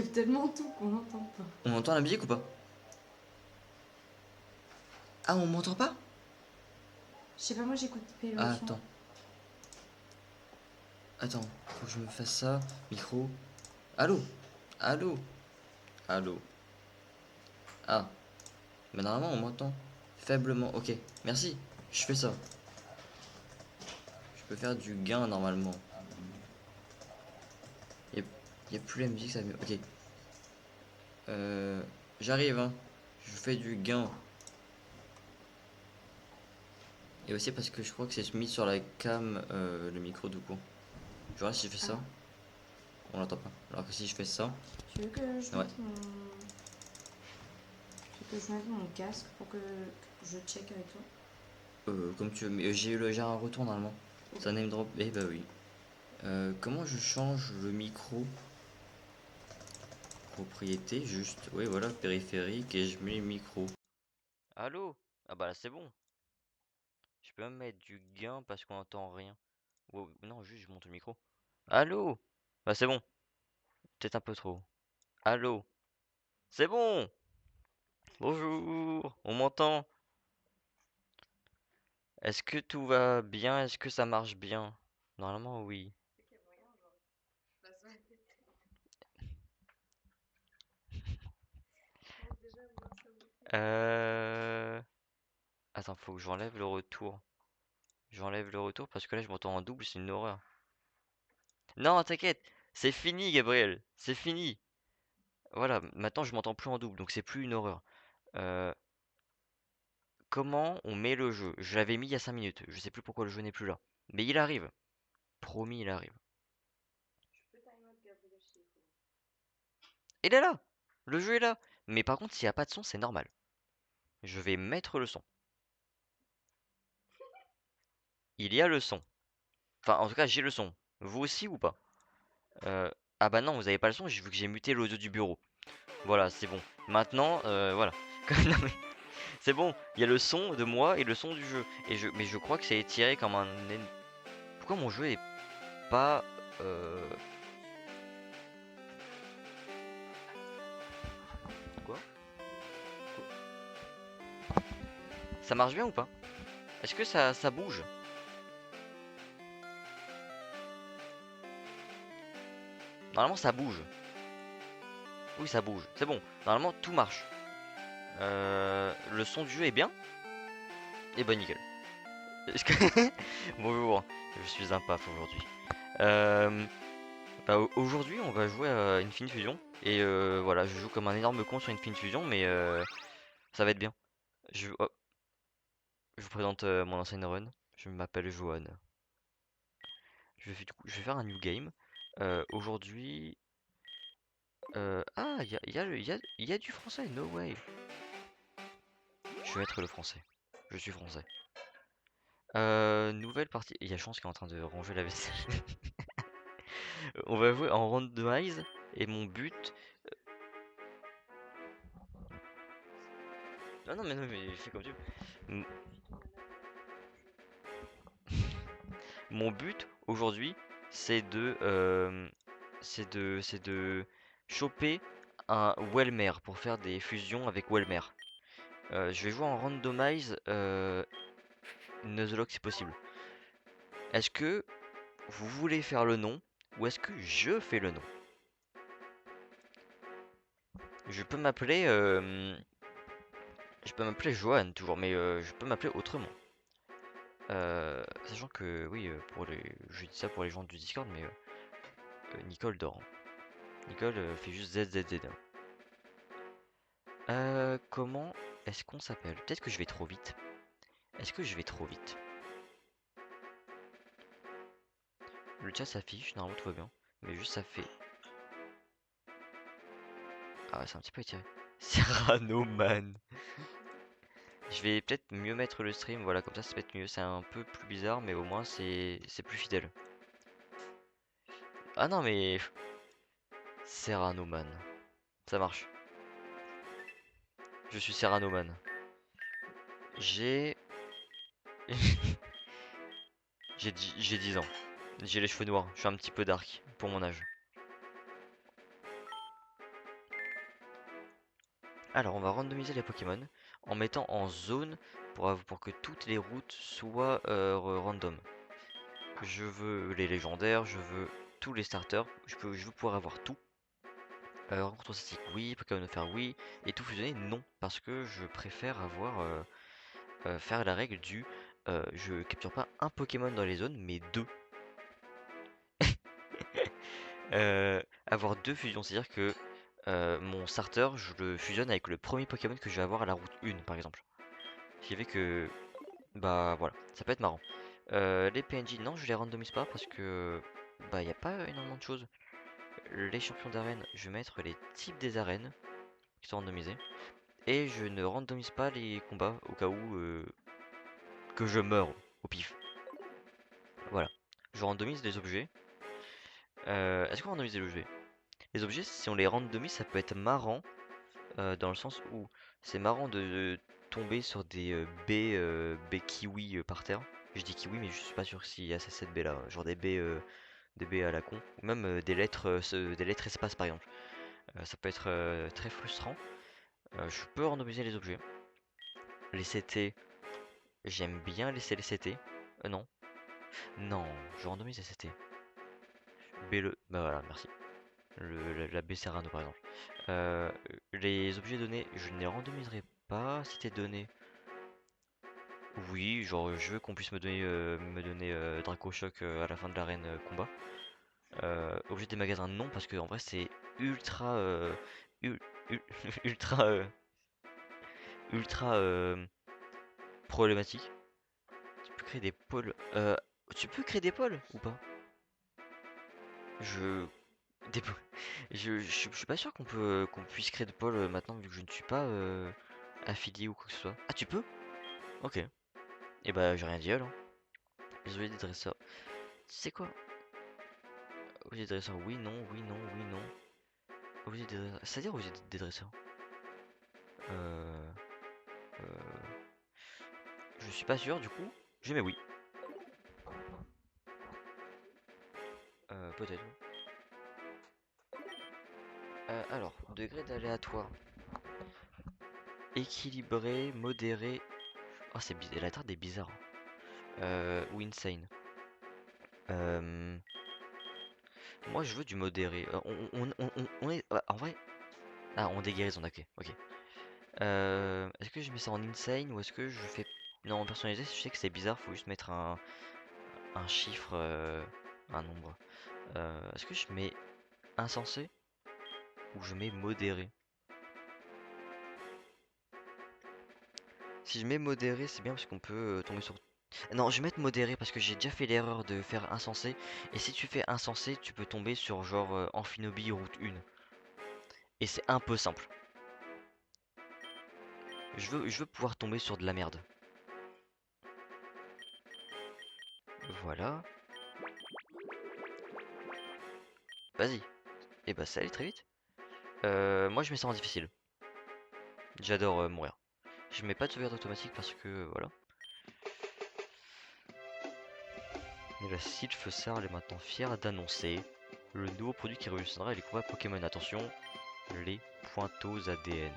capte tellement tout qu'on n'entend pas. On entend la musique ou pas? Ah, on m'entend pas? Je sais pas, moi j'écoute Ah, Pélochon. attends. Attends, faut que je me fasse ça. Micro. Allô? Allô? Allô? Ah, mais normalement on m'entend. Faiblement. Ok, merci. Je fais ça. Je peux faire du gain normalement. Y a, y a plus la musique, ça va mieux. Ok. Euh, J'arrive, hein. Je fais du gain. Et aussi parce que je crois que c'est mis sur la cam le micro du coup. Je vois si je fais ça, Ah, on l'entend pas. Alors que si je fais ça, tu veux que je ouais. mette mon. Tu veux que je mette mon casque pour que je check avec toi? Comme tu veux, mais j'ai un retour normalement. Ok. Ça name drop, eh bah oui. Comment je change le micro? Propriété, juste, oui voilà, périphérique et je mets le micro. Allô? Ah bah là c'est bon. Je peux même mettre du gain parce qu'on entend rien. Non, juste je monte le micro. Allô? Bah c'est bon. Peut-être un peu trop. Allô? C'est bon! Bonjour! On m'entend? Est-ce que tout va bien? Est-ce que ça marche bien? Normalement, oui. Euh... Attends, faut que j'enlève le retour. J'enlève le retour parce que là, je m'entends en double, c'est une horreur. Non, t'inquiète! C'est fini, Gabriel! C'est fini! Voilà, maintenant, je m'entends plus en double, donc c'est plus une horreur. Euh... Comment on met le jeu? Je l'avais mis il y a 5 minutes. Je sais plus pourquoi le jeu n'est plus là. Mais il arrive. Promis, il arrive. Il est là! Le jeu est là! Mais par contre, s'il n'y a pas de son, c'est normal. Je vais mettre le son. Il y a le son. Enfin, en tout cas, j'ai le son. Vous aussi ou pas? Ah bah non, vous avez pas le son, j'ai vu que j'ai muté l'audio du bureau. Voilà, c'est bon. Maintenant, voilà. Non, mais c'est bon, il y a le son de moi et le son du jeu. Mais je crois que c'est tiré comme un... Pourquoi mon jeu est pas... Euh... Quoi? Ça marche bien ou pas? Est-ce que ça bouge? Normalement, ça bouge. Oui, ça bouge. C'est bon. Normalement, tout marche. Le son du jeu est bien? Et bah nickel. Est-ce que... Bonjour, je suis un paf aujourd'hui. Euh, Aujourd'hui, on va jouer à Infinite Fusion. Et voilà, je joue comme un énorme con sur Infinite Fusion, mais ça va être bien. Je vous présente mon ancienne run. Je m'appelle Johan. Je vais faire un new game. Aujourd'hui... Ah, il y a du français, no way. Je vais mettre le français. Je suis français. Nouvelle partie. Il y a Chance qui est en train de ranger la vaisselle. On va jouer en randomize. Et mon but... Ah non, mais non, mais fais comme tu veux. M- Mon but aujourd'hui, c'est de choper un Welmer pour faire des fusions avec Welmer. Je vais jouer en randomize Nuzlocke si possible. Est-ce que vous voulez faire le nom ou est-ce que je fais le nom? Je peux m'appeler Johan toujours, mais je peux m'appeler autrement. Sachant que oui, je dis ça pour les gens du Discord, mais Nicole dort, hein. Nicole fait juste ZZZ. Comment est-ce qu'on s'appelle? Peut-être que je vais trop vite. Est-ce que je vais trop vite? Le chat s'affiche, normalement tout va bien. Mais juste ça fait... Ah, c'est un petit peu étiré. Cyrano Man. Je vais peut-être mieux mettre le stream, voilà, comme ça peut être mieux. C'est un peu plus bizarre, mais au moins c'est plus fidèle. Ah non, mais... Cyrano Man. Ça marche. Je suis Cyrano Man. J'ai... j'ai 10 ans. J'ai les cheveux noirs. Je suis un petit peu dark pour mon âge. Alors, on va randomiser les Pokémon en mettant en zone pour que toutes les routes soient random. Je veux les légendaires, je veux tous les starters, je veux pouvoir avoir tout. Rencontre statique, oui. Pokémon offert, oui. Et tout fusionner, non. Parce que je préfère faire la règle du je capture pas un Pokémon dans les zones, mais deux. Avoir deux fusions, c'est-à-dire que mon starter, je le fusionne avec le premier Pokémon que je vais avoir à la route 1, par exemple. Ce qui fait que, bah voilà, ça peut être marrant. Les PNJ, non, je les randomise pas parce que, bah, y a pas énormément de choses. Les champions d'arène, je vais mettre les types des arènes qui sont randomisés. Et je ne randomise pas les combats au cas où que je meurs au pif. Voilà. Je randomise les objets. Est-ce qu'on randomise les objets? Les objets, si on les randomise, ça peut être marrant dans le sens où c'est marrant de tomber sur des baies kiwi par terre. Je dis kiwi, mais je suis pas sûr s'il y a ces 7 baies là, genre des baies à la con, ou même des lettres espace par exemple. Ça peut être très frustrant. Je peux randomiser les objets. Les CT, j'aime bien laisser les CT. Non. Non, je randomise les CT. Bah voilà, merci. La baie Serrano par exemple. Euh, les objets donnés, je ne les randomiserai pas. Si t'es donné, oui, genre je veux qu'on puisse me donner Draco Choc à la fin de l'arène combat. Objet des magasins, non, parce que en vrai c'est ultra, ul- ul- ultra, ultra problématique. Tu peux créer des pôles. Tu peux créer des pôles ou pas? Je, des pôles. Je suis pas sûr qu'on puisse créer de pôles maintenant vu que je ne suis pas affilié ou quoi que ce soit. Ah, tu peux? Ok. Et bah j'ai rien dit alors. Désolé des dresseurs. Tu sais quoi? Objet des dresseurs, oui, non, oui, non, oui, non. Objet des dresseurs. C'est-à-dire objet des dresseurs. Euh, euh, je suis pas sûr du coup. Je mets oui. Peut-être. Alors, degré d'aléatoire. Équilibré, modéré. Oh, la carte est bizarre. Ou insane. Euh, Moi, je veux du modéré. On est. En vrai. Ah, on déguérison, ok. Ok. Est-ce que je mets ça en insane ou est-ce que je fais. Non, en personnalisé, je sais que c'est bizarre, faut juste mettre un chiffre, un nombre. Est-ce que je mets insensé ou je mets modéré? Si je mets modéré, c'est bien parce qu'on peut tomber sur. Non, je vais mettre modéré parce que j'ai déjà fait l'erreur de faire insensé. Et si tu fais insensé, tu peux tomber sur genre Amphinobie route 1. Et c'est un peu simple. Je veux pouvoir tomber sur de la merde. Voilà. Vas-y. Et bah ça allait très vite. Moi je mets ça en difficile. J'adore mourir. Je mets pas de sauvegarde automatique parce que voilà. Et la Sylph-Sarl est maintenant fière d'annoncer le nouveau produit qui révolutionnera les combats Pokémon. Attention, les pointos ADN.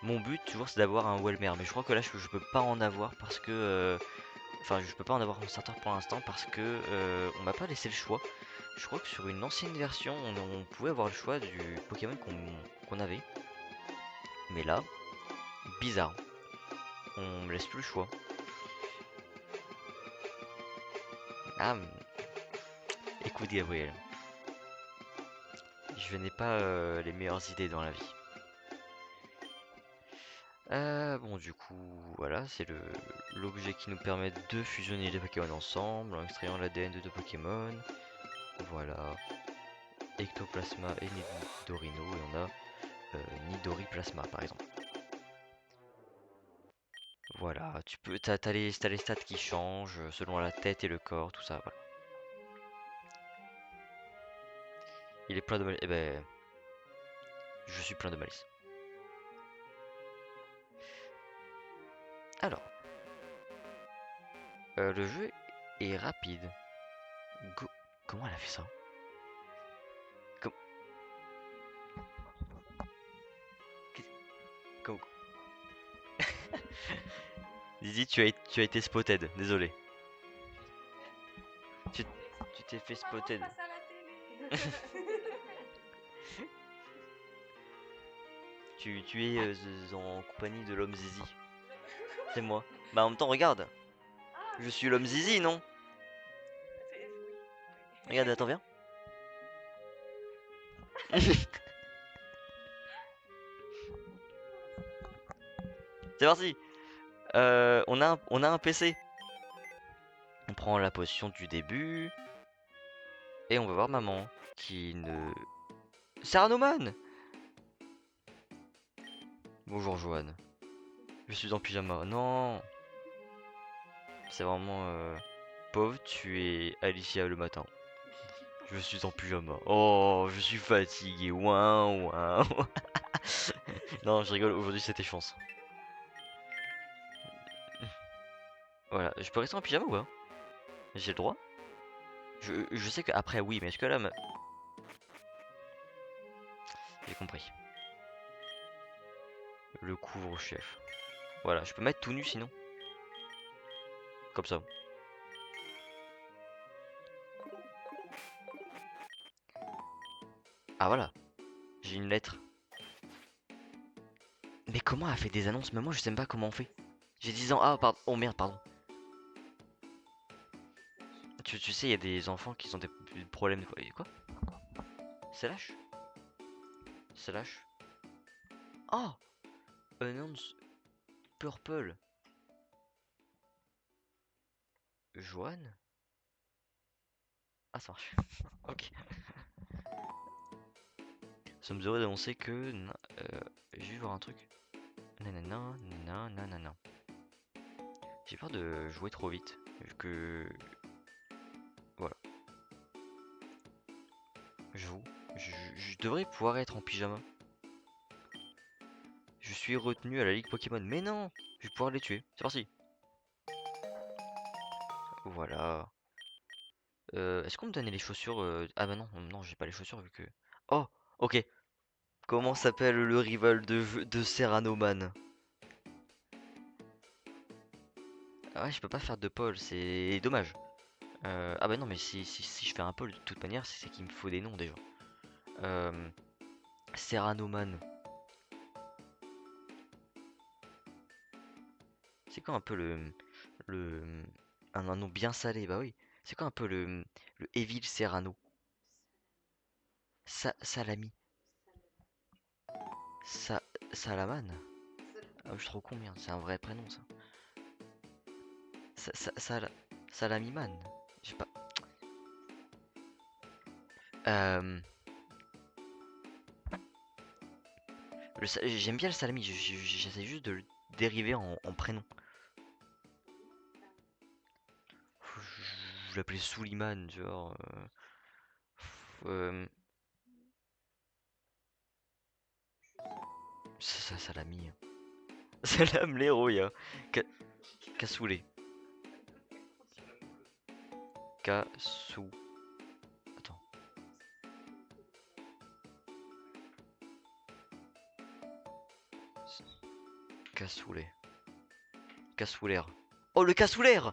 Mon but toujours c'est d'avoir un Welmer, mais je crois que là je peux pas en avoir parce que enfin je peux pas en avoir en starter pour l'instant parce que on m'a pas laissé le choix. Je crois que sur une ancienne version on pouvait avoir le choix du Pokémon qu'on avait. Mais là, bizarre, on me laisse plus le choix. Ah, écoute Gabriel, je n'ai pas les meilleures idées dans la vie. Bon du coup, voilà, c'est l'objet qui nous permet de fusionner les Pokémon ensemble en extrayant l'ADN de deux Pokémon. Voilà, Ectoplasma et Nidorino, et on a Nidori Plasma par exemple. Voilà, t'as les stats qui changent selon la tête et le corps, tout ça, voilà. Il est plein de malice. Eh ben, je suis plein de malice. Alors, le jeu est rapide. Go. Comment elle a fait ça? Com- Zizi, tu as été spotted, désolé. Tu tu t'es fait spotted. Passe à la télé. Tu es en compagnie de l'homme Zizi. C'est moi. Bah en même temps, regarde. Ah, Je suis l'homme Zizi, non? oui. Regarde, attends, viens. C'est parti. On a un PC. On prend la position du début. Et on va voir maman. Qui ne... Serranoman! Bonjour Joanne. Je suis en pyjama. Non! C'est vraiment... Pauvre, tu es Alicia le matin. Je suis en pyjama. Oh, je suis fatigué. Ouin, ouin. Non, je rigole. Aujourd'hui, c'était chance. Voilà. Je peux rester en pyjama ou pas? J'ai le droit? Je sais qu'après, oui, mais est-ce que là... J'ai compris. Le couvre-chef. Voilà. Je peux mettre tout nu sinon? Comme ça. Ah voilà. J'ai une lettre. Mais comment elle fait des annonces? Mais moi, je sais même pas comment on fait. J'ai 10 ans. Ah, pardon. Oh merde, pardon. Tu sais, il y a des enfants qui ont des problèmes de... Quoi? C'est lâche? C'est lâche? Oh! Announce Purple. Joanne? Ah, ça marche. Ok. Sommes heureux d'annoncer que... je vais voir un truc. Nanana, nanana, nanana. J'ai peur de jouer trop vite. Que... Voilà. J'avoue. Je devrais pouvoir être en pyjama. Je suis retenu à la Ligue Pokémon. Mais non! Je vais pouvoir les tuer. C'est parti. Voilà. Est-ce qu'on me donnait les chaussures Ah bah non, non, j'ai pas les chaussures vu que... Oh! Ok. Comment s'appelle le rival de Serranoman? Ah ouais, je peux pas faire de pole, c'est dommage. Ah bah non, mais si je fais un pole, de toute manière, c'est qu'il me faut des noms déjà. Euh, Serranoman. C'est quoi un peu le un nom bien salé? Bah oui. C'est quoi un peu le Evil Serrano? Salami. Sa, Salaman? Ah, je suis trop con, merde, c'est un vrai prénom ça. Salamiman. Je sais pas. Euh, J'aime bien le salami, j'essaie juste de le dériver en prénom. Je l'appelais Souliman, genre. Euh, Salami. Salam les Roya. Cassoulet. Cassou. Attends. Cassoulet. Cassoulaire. Oh, le cassoulaire!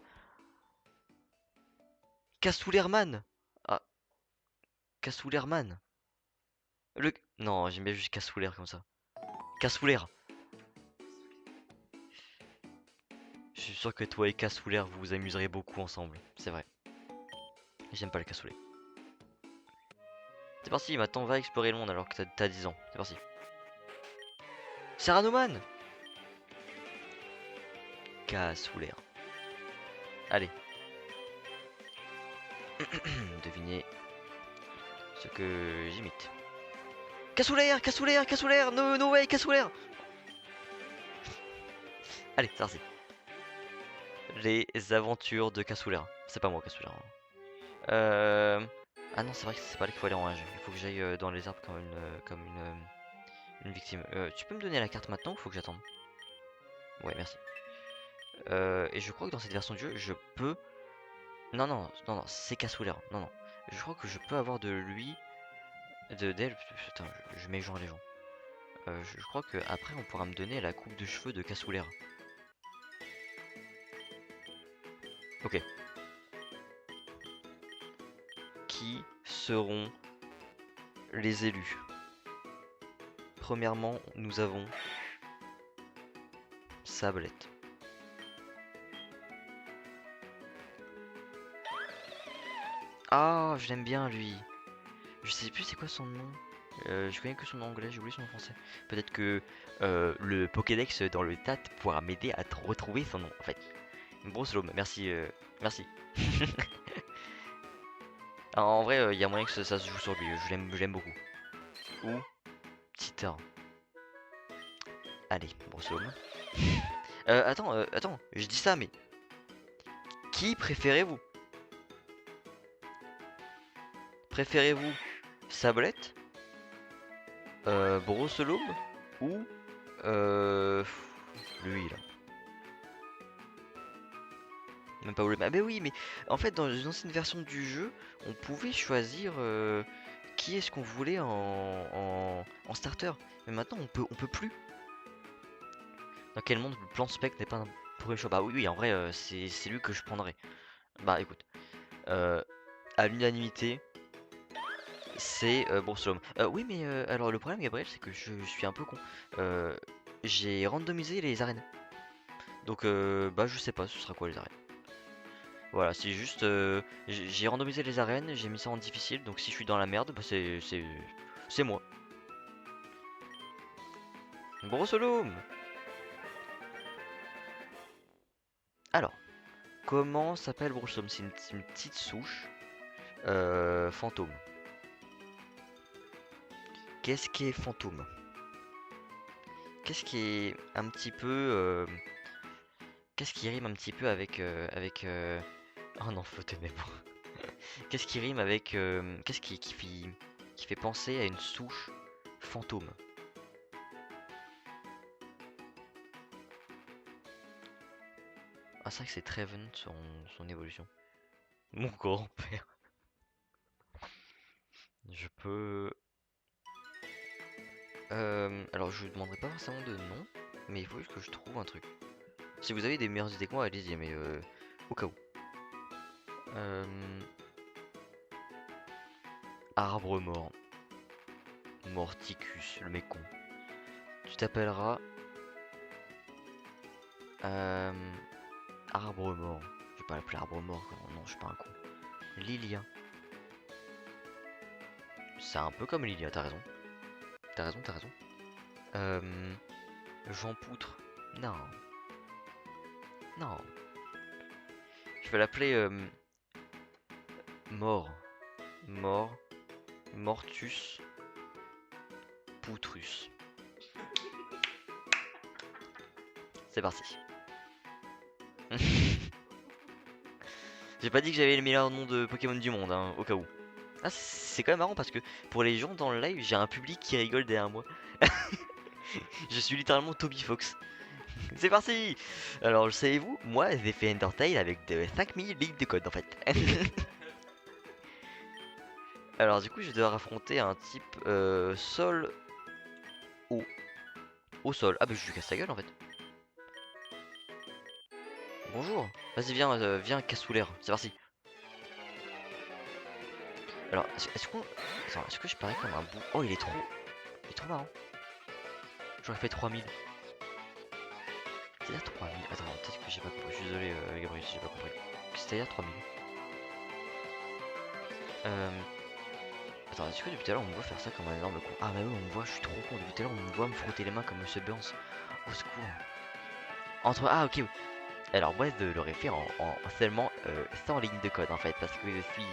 Cassoulerman! Ah, Cassoulerman. Non, j'aime bien juste cassoulaire comme ça. Cassoulaire. Je suis sûr que toi et Cassoulaire vous vous amuserez beaucoup ensemble. C'est vrai. J'aime pas le cassoulet. C'est parti, maintenant va explorer le monde alors que t'as 10 ans. C'est parti. Serranoman! Cassoul'air. Allez. Devinez ce que j'imite. Cassoul'air! Cassoul'air! Cassoul'air! No, no way! Cassoul'air! Allez, c'est parti. Les aventures de Cassoul'air. C'est pas moi, Cassoul'air. Ah non, c'est vrai que c'est pas là qu'il faut aller en rage. Il faut que j'aille dans les arbres une victime. Tu peux me donner la carte maintenant ou faut que j'attende? Ouais, merci. Et je crois que dans cette version de jeu, je peux... Non, non, non, non, c'est Cassoul'air. Non, non. Je crois que je peux avoir de lui... d'elle... Putain, je mélange les gens. Je crois que après on pourra me donner la coupe de cheveux de Cassoul'air. Ok. Qui seront les élus? Premièrement, nous avons Sablette. Ah, je l'aime bien lui. Je sais plus c'est quoi son nom. Je connais que son nom anglais, j'ai oublié son nom français. Peut-être que le Pokédex dans le chat pourra m'aider à retrouver son nom. En fait, Brosselom, merci, merci. Alors, en vrai, il y a moyen que ça se joue sur lui. Je l'aime beaucoup. Ou Titor. Allez, Brosselom. Attends, je dis ça, mais qui préférez-vous? Préférez-vous Sablette, Brosselom ou lui là? Même pas où le... Ah bah oui, mais en fait dans une ancienne version du jeu, on pouvait choisir qui est-ce qu'on voulait en starter. Mais maintenant on peut plus. Dans quel monde le plan spec n'est pas un premier choix? Bah oui, en vrai c'est lui que je prendrais. Bah écoute, à l'unanimité, c'est Brosselom. Oui mais alors le problème Gabriel c'est que je suis un peu con. J'ai randomisé les arènes. Donc bah je sais pas ce sera quoi les arènes. Voilà, c'est juste j'ai randomisé les arènes, j'ai mis ça en difficile, donc si je suis dans la merde, bah c'est moi. Brosselom! Alors, comment s'appelle Brosselom? C'est une petite souche fantôme. Qu'est-ce qui est fantôme? Qu'est-ce qui est un petit peu qu'est-ce qui rime un petit peu avec oh non, flot ténèbres. Qu'est-ce qui rime avec qu'est-ce qui fait penser à une souche fantôme? Ah, c'est vrai que c'est Treven son évolution. Mon grand-père. Je peux. Alors, je vous demanderai pas forcément de nom, mais il faut juste que je trouve un truc. Si vous avez des meilleures idées que moi, allez-y, mais au cas où. Arbre mort. Morticus, le mec con. Tu t'appelleras. Arbre mort. Je vais pas l'appeler arbre mort, quoi. Non, je suis pas un con. Lilia. C'est un peu comme Lilia, t'as raison. T'as raison, t'as raison. Jean Poutre. Non. Non. Je vais l'appeler Mort. Mort. Mortus. Poutrus. C'est parti. J'ai pas dit que j'avais le meilleur nom de Pokémon du monde, hein, au cas où. Ah, c'est quand même marrant parce que pour les gens dans le live, j'ai un public qui rigole derrière moi. Je suis littéralement Toby Fox. C'est parti. Alors, le savez-vous, moi j'ai fait Undertale avec de 5000 lignes de code en fait. Alors du coup, je vais devoir affronter un type sol eau. Au sol. Ah bah je lui casse sa gueule en fait. Bonjour. Vas-y viens, viens casse sous l'air. C'est parti. Alors est-ce qu'on... Attends, est-ce que je parais comme un bout... Oh il est trop... Il est trop marrant. J'aurais fait 3000. C'est-à-dire 3000. Attends, peut-être que j'ai pas compris. Je suis désolé Gabriel si j'ai pas compris. C'est-à-dire 3000. Attends, est-ce que depuis tout à l'heure on me voit faire ça comme un énorme con? Ah bah oui on me voit, je suis trop con. Depuis tout à l'heure on me voit me frotter les mains comme Monsieur Burns. Au secours. Entre... Ah ok. Alors moi je l'aurais fait en seulement 100 lignes de code en fait. Parce que je suis...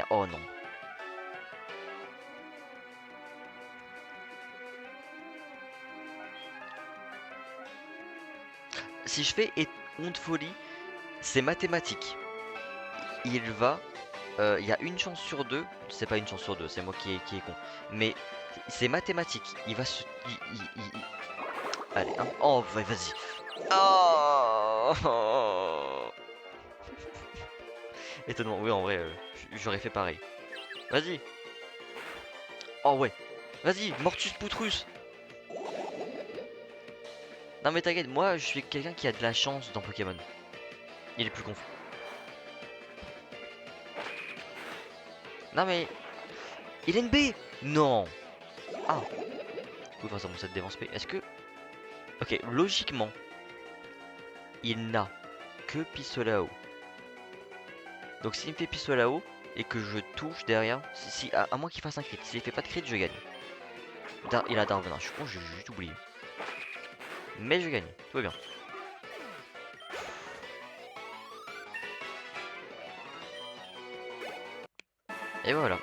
Oh non. Si je fais honte folie, c'est mathématique. Il va... Il y a une chance sur deux. C'est pas une chance sur deux, c'est moi qui est con. Mais c'est mathématique. Il va se... Allez, hein. Oh, vas-y. Oh étonnant, oui, en vrai, j'aurais fait pareil. Vas-y. Oh ouais. Vas-y, Mortus Poutrus. Non mais t'inquiète, moi je suis quelqu'un qui a de la chance dans Pokémon. Il est plus confus. Non mais... Il a une B. Non. Ah. Oui, enfin, ça bon, ça défense P. Est-ce que... Ok, logiquement, il n'a que pistolet à eau. Donc s'il me fait pistolet à eau et que je touche derrière, à moins qu'il fasse un crit, s'il fait pas de crit, je gagne. Il a Darvenin, je suis con, j'ai juste oublié. Mais je gagne, tout va bien. Et voilà.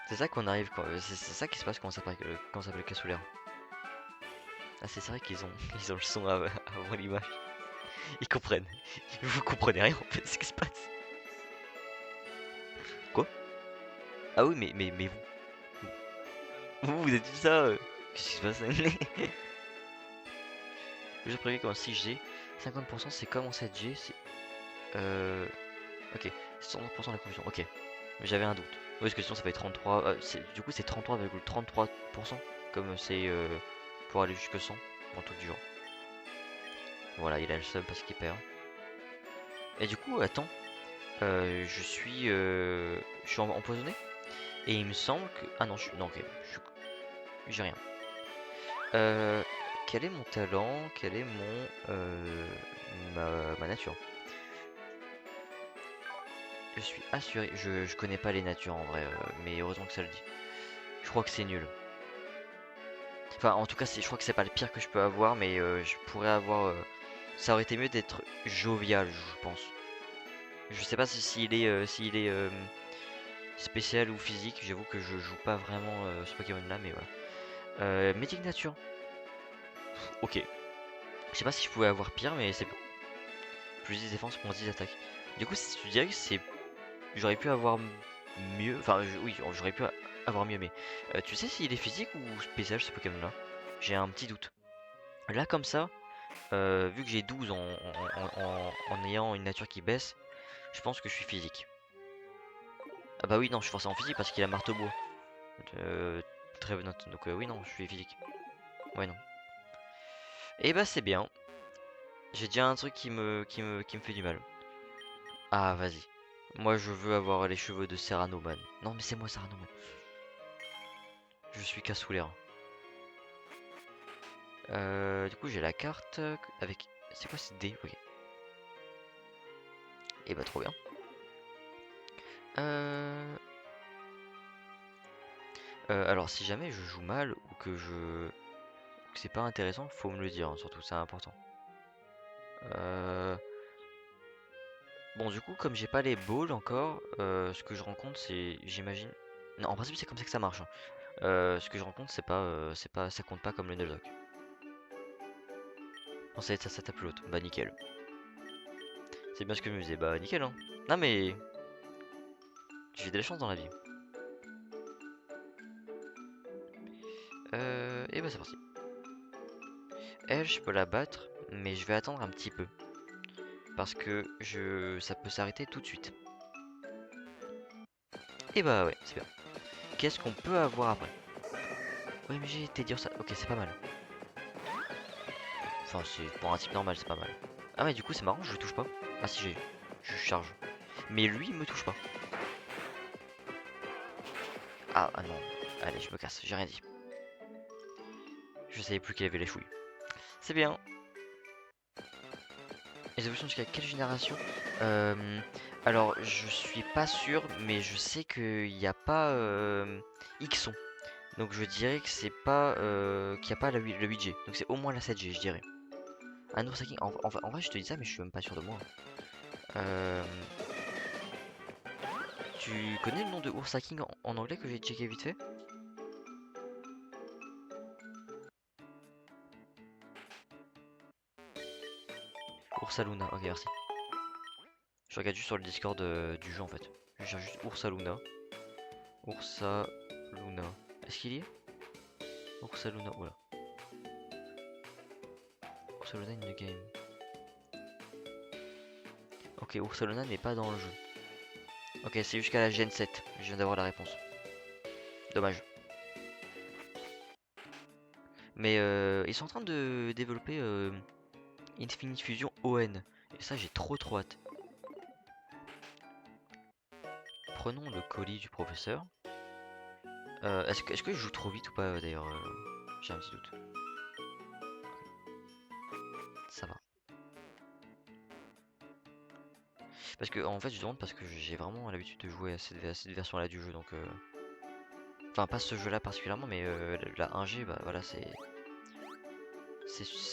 C'est ça qu'on arrive quand. C'est ça qui se passe quand on s'appelle le cassoulet. Ah c'est vrai qu'ils ont ils ont le son avant l'image. Ils comprennent. Vous comprenez rien en fait ce qui se passe. Quoi? Ah oui mais vous êtes dit ça qu'est-ce qui se passe? J'ai prévu qu'en 6G, 50% c'est comme en 7G, c'est ok, 100% de la confusion, ok. Mais j'avais un doute. Oui, parce que sinon ça fait 33. Du coup c'est 33,33%. Comme c'est pour aller jusque 100. En tout du genre. Voilà, il a le seum parce qu'il perd. Et du coup, attends. Je suis empoisonné. Et il me semble que. Ah non, non, ok. J'ai rien. Quel est mon talent? Quel est ma nature? Je suis assuré. Je connais pas les natures en vrai, mais heureusement que ça le dit. Je crois que c'est nul. Enfin, en tout cas, je crois que c'est pas le pire que je peux avoir, mais je pourrais avoir. Ça aurait été mieux d'être jovial, je pense. Je sais pas s'il est spécial ou physique. J'avoue que je joue pas vraiment ce Pokémon-là, mais voilà. Mythique nature. Ok. Je sais pas si je pouvais avoir pire, mais c'est bon. Plus 10 défense, moins 10 attaque. Du coup, tu dirais que c'est. J'aurais pu avoir mieux. Enfin, oui, j'aurais pu avoir mieux, mais. Tu sais s'il est physique ou spécial ce Pokémon-là? J'ai un petit doute. Là, comme ça, vu que j'ai 12 en ayant une nature qui baisse, je pense que je suis physique. Ah bah oui, non, je suis forcément physique parce qu'il a marteau-bois. Très note. Donc oui, non, je suis physique. Ouais, non. Et bah c'est bien. J'ai déjà un truc qui me fait du mal. Ah, vas-y. Moi, je veux avoir les cheveux de Serranoman. Non, mais c'est moi Serranoman. Je suis cassoulet. Du coup, j'ai la carte avec... C'est quoi ce D? Ok. Et bah trop bien. Euh... alors, si jamais je joue mal ou que que c'est pas intéressant, faut me le dire, hein, surtout, c'est important. Bon, du coup, comme j'ai pas les balls encore, ce que je rencontre, c'est, j'imagine... Non, en principe, c'est comme ça que ça marche, hein. Ce que je rencontre, ça compte pas comme le Nuzlocke. Bon, ça tape l'autre. Bah, nickel. C'est bien ce que je me disais. Bah, nickel, hein. Non, mais j'ai de la chance dans la vie. Et bah, c'est parti. Elle, je peux la battre, mais je vais attendre un petit peu. Parce que ça peut s'arrêter tout de suite. Et bah, ouais, c'est bien. Qu'est-ce qu'on peut avoir après? OMG, t'es dur ça. Ok, c'est pas mal. Enfin, c'est pour un type normal, c'est pas mal. Ah, mais du coup, c'est marrant, je le touche pas. Ah, si, je charge. Mais lui, il me touche pas. Ah non. Allez, je me casse, j'ai rien dit. Je savais plus qu'il avait les chouilles. C'est bien. Les évolutions jusqu'à quelle génération? Alors, je suis pas sûr, mais je sais qu'il n'y a pas Xon. Donc je dirais que c'est pas qu'il n'y a pas le 8G. Donc c'est au moins la 7G, je dirais. Un Oursaking, en vrai, je te dis ça, mais je suis même pas sûr de moi. Euh, Tu connais le nom de Oursaking en anglais que j'ai checké vite fait? Ursaluna, ok, merci. Je regarde juste sur le Discord du jeu en fait. Je cherche juste Ursaluna. Ursaluna. Est-ce qu'il y est? Ursaluna, voilà. Ursaluna in the game. Ok, Ursaluna n'est pas dans le jeu. Ok, c'est jusqu'à la Gen 7. Je viens d'avoir la réponse. Dommage. Mais ils sont en train de développer Infinite Fusion ON. Et ça, j'ai trop hâte. prenons le colis du professeur. Est-ce que je joue trop vite ou pas d'ailleurs j'ai un petit doute. Ça va. Parce que en fait je demande parce que j'ai vraiment l'habitude de jouer à cette version là du jeu donc enfin pas ce jeu là particulièrement mais la 1G bah voilà c'est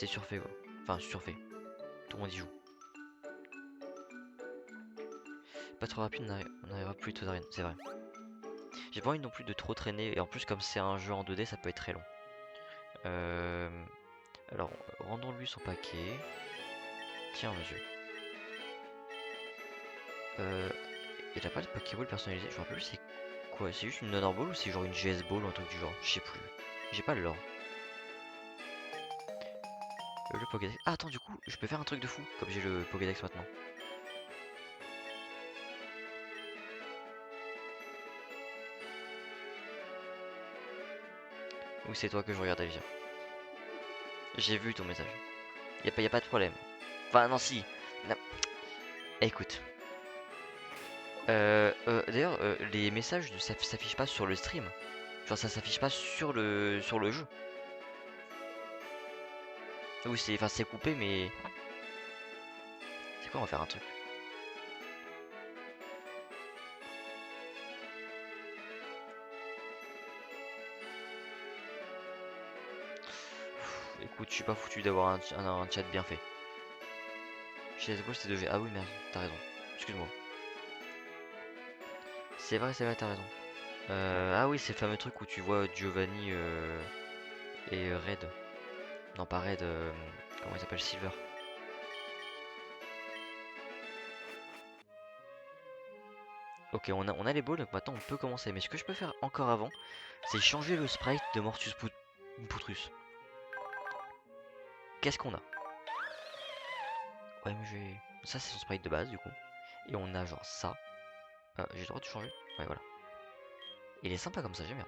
surfait quoi. Enfin surfait. Tout le monde y joue. Pas trop rapide, on arrivera plus tôt d'arène, c'est vrai. J'ai pas envie non plus de trop traîner et en plus comme c'est un jeu en 2D ça peut être très long. Alors rendons-lui son paquet. Tiens monsieur. Il a pas de Pokéball personnalisé, je me rappelle plus c'est quoi, c'est juste une Honor Ball ou c'est genre une GS Ball ou un truc du genre, je sais plus. J'ai pas le lore. Le Pokédex. Ah attends du coup je peux faire un truc de fou comme j'ai le Pokédex maintenant. Ou c'est toi que je regarde Alvia. J'ai vu ton message. Y a pas de problème. Enfin non si. Non. Écoute. D'ailleurs les messages s'affichent pas sur le stream. Genre ça s'affiche pas sur le jeu. Oui c'est coupé mais. C'est quoi on va faire un truc. Écoute, je suis pas foutu d'avoir un chat bien fait. Chez les c'est 2G. Ah oui, merde, t'as raison. Excuse-moi. C'est vrai, t'as raison. Ah oui, c'est le fameux truc où tu vois Giovanni et Red. Non, pas Red, comment il s'appelle? Silver. Ok, on a les balls, donc maintenant on peut commencer. Mais ce que je peux faire encore avant, c'est changer le sprite de Mortus Poutrus. Qu'est-ce qu'on a? Ouais, mais j'ai. Ça, c'est son sprite de base, du coup. Et on a genre ça. J'ai le droit de changer? Ouais, voilà. Il est sympa comme ça, j'aime bien.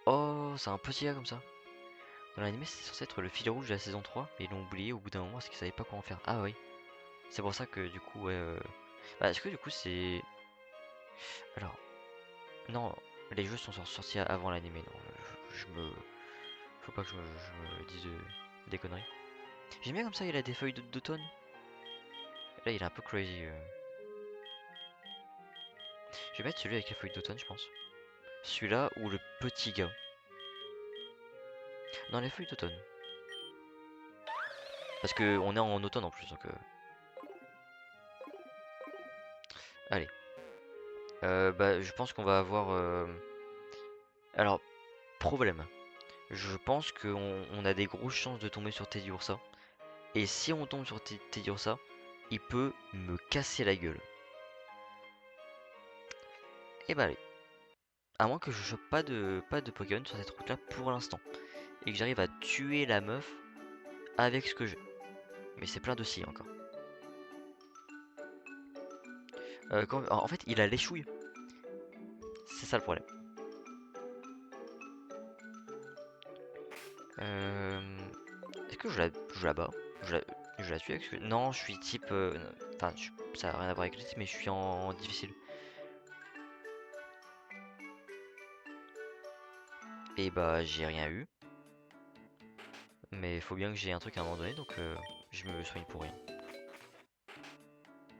Oh, c'est un petit gars comme ça. Dans l'anime, c'est censé être le fil rouge de la saison 3, mais ils l'ont oublié au bout d'un moment parce qu'ils savaient pas quoi en faire. Ah oui. C'est pour ça que du coup, ouais. Bah, est-ce que du coup, c'est. Alors. Non, les jeux sont sortis avant l'anime, non. Je me. Faut pas que je me dise des conneries. J'aime bien comme ça, il a des feuilles d'automne. Là, il est un peu crazy. Je vais mettre celui avec les feuilles d'automne, je pense. Celui-là ou le petit gars. Non, les feuilles d'automne. Parce que on est en automne en plus, donc. Allez. Bah, je pense qu'on va avoir. Alors, problème. Je pense qu'on a des grosses chances de tomber sur Teddy Ursa. Et si on tombe sur Teddy Ursa, il peut me casser la gueule. Et bah allez. À moins que je chope pas de Pokémon sur cette route là pour l'instant. Et que j'arrive à tuer la meuf avec ce que j'ai. Mais c'est plein de si encore. En fait, il a l'échouille. C'est ça le problème. Est-ce que je la bats? Je la tue avec ce que. Non, je suis type. Enfin, ça n'a rien à voir avec le type, mais je suis en difficile. Et bah, j'ai rien eu. Mais il faut bien que j'ai un truc à un moment donné, donc je me soigne pour rien.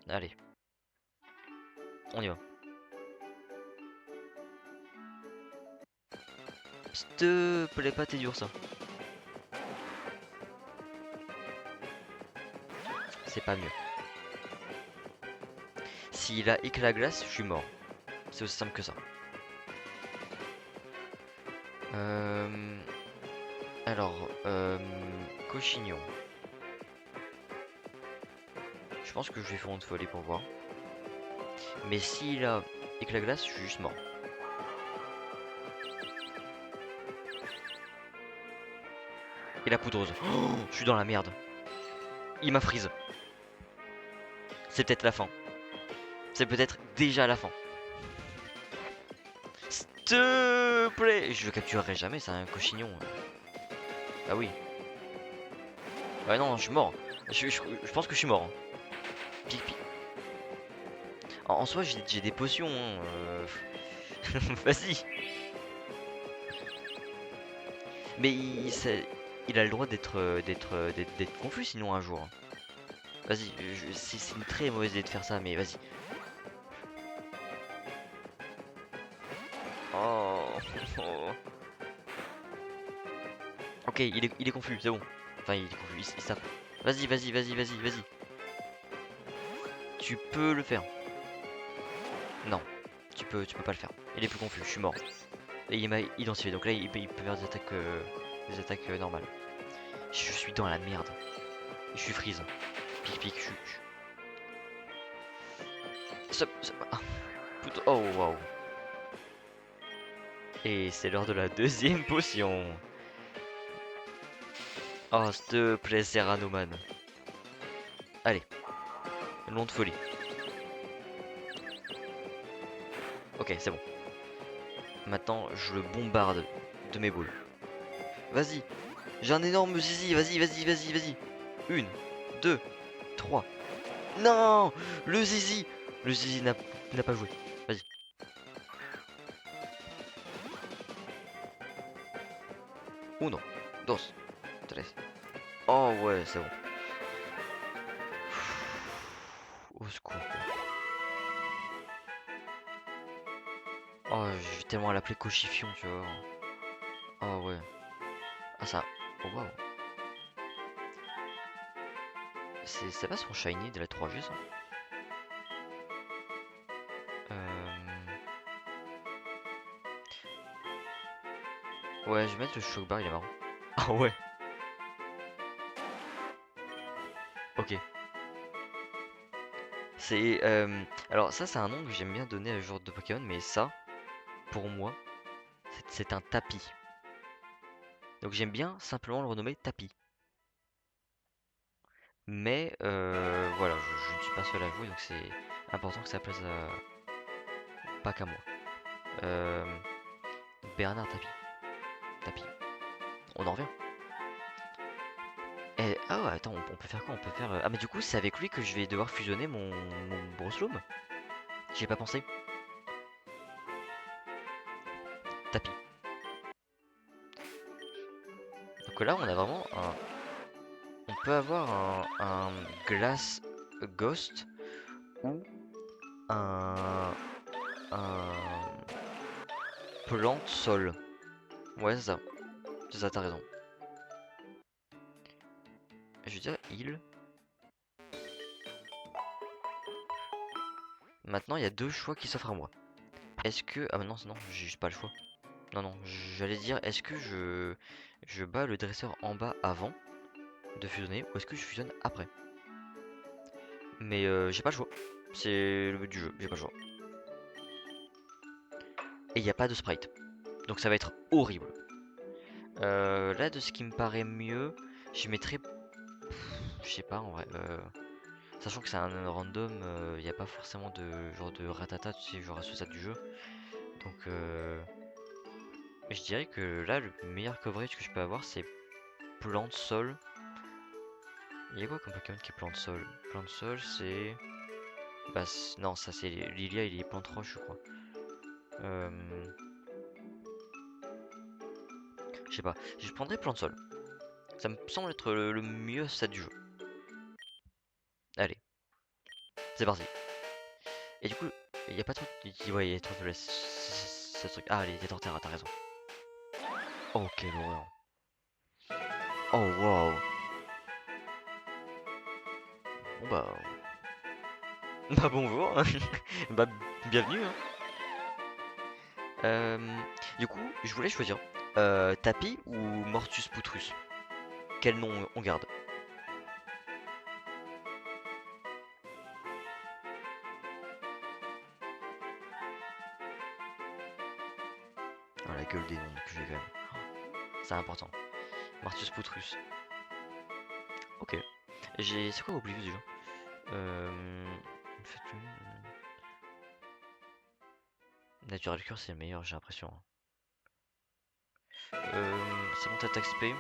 Allez. On y va. S'il te plaît pas, t'es dur ça. C'est pas mieux. S'il a éclat glace, je suis mort. C'est aussi simple que ça. Alors, Cochignon. Je pense que je vais faire une folie pour voir. Mais s'il a éclat glace, je suis juste mort. Et la poudreuse. Oh, je suis dans la merde. Il m'a freeze. C'est peut-être la fin. C'est peut-être déjà la fin. S'il te plaît. Je le capturerai jamais, c'est un cochignon. Ah oui. Ouais non, je suis mort. Je pense que je suis mort. Pic pic. En soi, j'ai des potions, hein, vas-y. Mais il a le droit d'être confus sinon un jour, hein. Vas-y, c'est une très mauvaise idée de faire ça, mais vas-y. Oh, oh. Ok, il est confus, c'est bon. Enfin, il est confus, il se tape. Vas-y, vas-y, vas-y, vas-y, vas-y. Tu peux le faire. Non, tu peux pas le faire. Il est plus confus, je suis mort. Et il m'a identifié, donc là il peut faire des attaques normales. Je suis dans la merde. Je suis freeze. Pic pic, ah, putain, oh waouh. Et c'est l'heure de la deuxième potion. Oh, s'il te plaît, Serranoman. Allez, long de folie. Ok, c'est bon. Maintenant, je le bombarde de mes boules. Vas-y, j'ai un énorme zizi. Vas-y, vas-y, vas-y, vas-y. Une, deux, trois. Non, le zizi. Le zizi n'a pas joué. Vas-y. Uno, dos, tres. Oh ouais, c'est bon. Au secours. Oh, j'ai tellement à l'appeler Cochifion, tu vois. Oh ouais. Ah ça. Oh waouh. C'est pas son shiny de la 3G ça? Ouais, je vais mettre le shock bar, il est marrant. Ah ouais. Ok. C'est alors ça c'est un nom que j'aime bien donner à ce genre de Pokémon, mais ça, pour moi, c'est un tapis. Donc j'aime bien simplement le renommer tapis. Mais voilà, je ne suis pas seul à jouer, donc c'est important que ça plaise pas qu'à moi. Euh, Bernard Tapie. Tapis. On en revient. Ah ouais, attends, on peut faire quoi? On peut faire. Ah mais du coup c'est avec lui que je vais devoir fusionner mon Brosloom. J'y ai pas pensé. Tapis. Donc là on a vraiment un. On peut avoir un Glass Ghost ou un plante sol. Ouais c'est ça. C'est ça, t'as raison. Je veux dire il. Maintenant il y a deux choix qui s'offrent à moi. Est-ce que. Ah bah non, non, j'ai juste pas le choix. Non, non, j'allais dire, est-ce que je bats le dresseur en bas avant de fusionner ou est-ce que je fusionne après? Mais j'ai pas le choix. C'est le but du jeu, j'ai pas le choix. Et il n'y a pas de sprite. Donc ça va être horrible. Là, de ce qui me paraît mieux, je mettrais. Je sais pas en vrai. Sachant que c'est un random, il n'y a pas forcément de genre de ratata, tu sais, genre à ce stade du jeu. Donc je dirais que là, le meilleur coverage que je peux avoir, c'est plante sol. Il y a quoi comme Pokémon qui est plante sol? Plante sol, c'est. Bah, non, ça c'est Lilia, il est plante roche, je crois. Euh... Je sais pas. Je prendrais plante sol. Ça me semble être le mieux ça du jeu. Allez, c'est parti. Et du coup, il y a pas trop. Ouais, il y a trop de ce truc. Ah, allez, Terra, t'as raison. Oh, quelle horreur. Oh, wow. Bon bah. Bah, bonjour. Bah, bienvenue. Hein. Du coup, je voulais choisir Tapi ou Mortus Putrus. Quel nom on garde? Ah, la gueule des noms que j'ai quand même. C'est important. Martius Putrus. Ok. C'est quoi Oblivious déjà? Natural Cure c'est le meilleur, j'ai l'impression. C'est bon, attaque SP.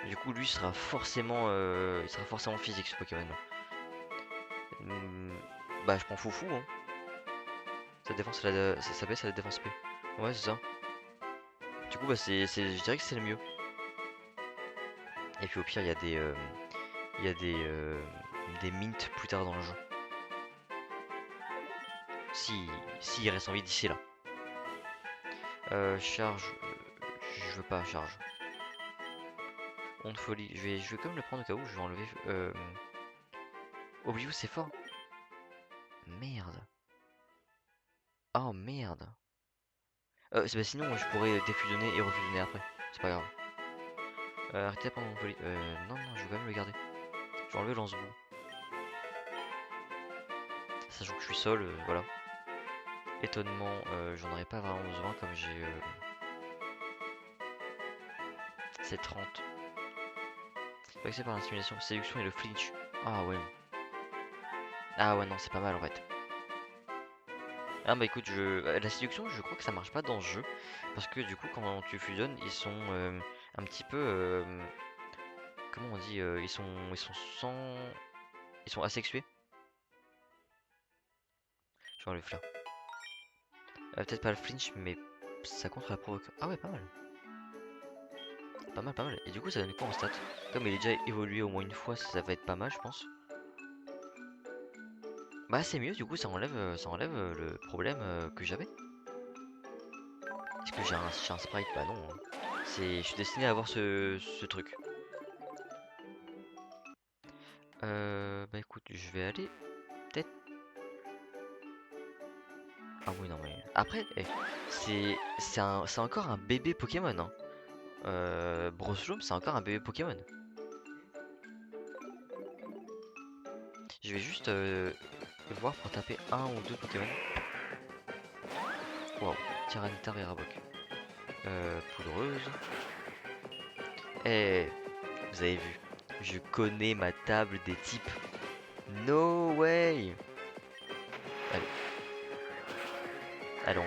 Du coup, lui il sera forcément physique ce Pokémon. Bah, je prends Foufou. Hein. Sa défense, ça baisse à la défense P. Ouais, c'est ça. Du coup, bah, je dirais que c'est le mieux. Et puis au pire, il y a des mints plus tard dans le jeu. Si il reste en vie d'ici là. Charge. Je veux pas charge. Honte folie. Je vais quand même le prendre au cas où. Je vais enlever. Oblivious, c'est fort. Merde. Oh merde. Bah, sinon, je pourrais défusionner et refusionner après. C'est pas grave. Arrêtez de prendre mon folie. Non, je vais quand même le garder. Je vais enlever lance-boue. Sachant que je suis seul, voilà. Étonnement, j'en aurais pas vraiment besoin comme j'ai. C'est 30. Accès par l'intimidation, séduction et le flinch. Ah ouais. Ah ouais, non, c'est pas mal en fait. Ah bah écoute, la séduction, je crois que ça marche pas dans ce jeu. Parce que du coup, quand tu fusionnes, ils sont un petit peu. Comment on dit ils sont sans. Ils sont asexués. Je vais enlever là. Peut-être pas le flinch, mais ça contre la provoque. Ah ouais, pas mal. Pas mal, pas mal. Et du coup, ça donne quoi en stat? Comme il est déjà évolué au moins une fois, ça va être pas mal, je pense. Bah c'est mieux, du coup, ça enlève le problème que j'avais. Est-ce que j'ai un sprite? Bah non, hein. Je suis destiné à avoir ce truc. Bah écoute, je vais aller peut-être. Ah oui, non, mais. Après, c'est encore un bébé Pokémon, hein. Brosloom, c'est encore un bébé Pokémon. Je vais juste voir pour taper un ou deux Pokémon. Waouh, Tyranitar et Rabok. Poudreuse. Eh, vous avez vu, je connais ma table des types. No way! Allez, allons.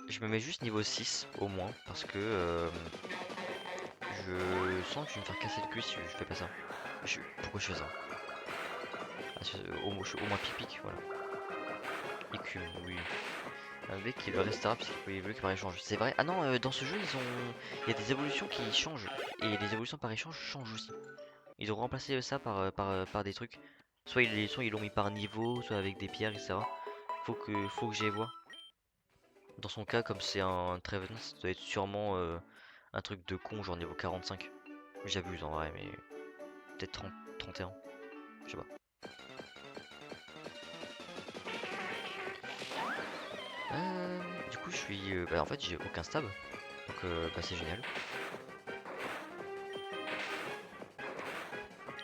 Je me mets juste niveau 6 au moins parce que je sens que je vais me faire casser le cul si je fais pas ça. Pourquoi je fais ça? Au moins pipique, voilà. Écume, oui. Un mec qui le restera parce qu'il peut évoluer par échange. C'est vrai. Ah non, dans ce jeu, il y a des évolutions qui changent. Et les évolutions par échange changent aussi. Ils ont remplacé ça par des trucs. Soit ils l'ont mis par niveau, soit avec des pierres, etc. Faut que j'y vois. Dans son cas, comme c'est un Trevenant, ça doit être sûrement un truc de con, genre niveau 45. J'abuse en vrai, mais peut-être 30, 31. Je sais pas. Du coup, je suis. Bah, en fait, j'ai aucun stab. Donc, bah, c'est génial.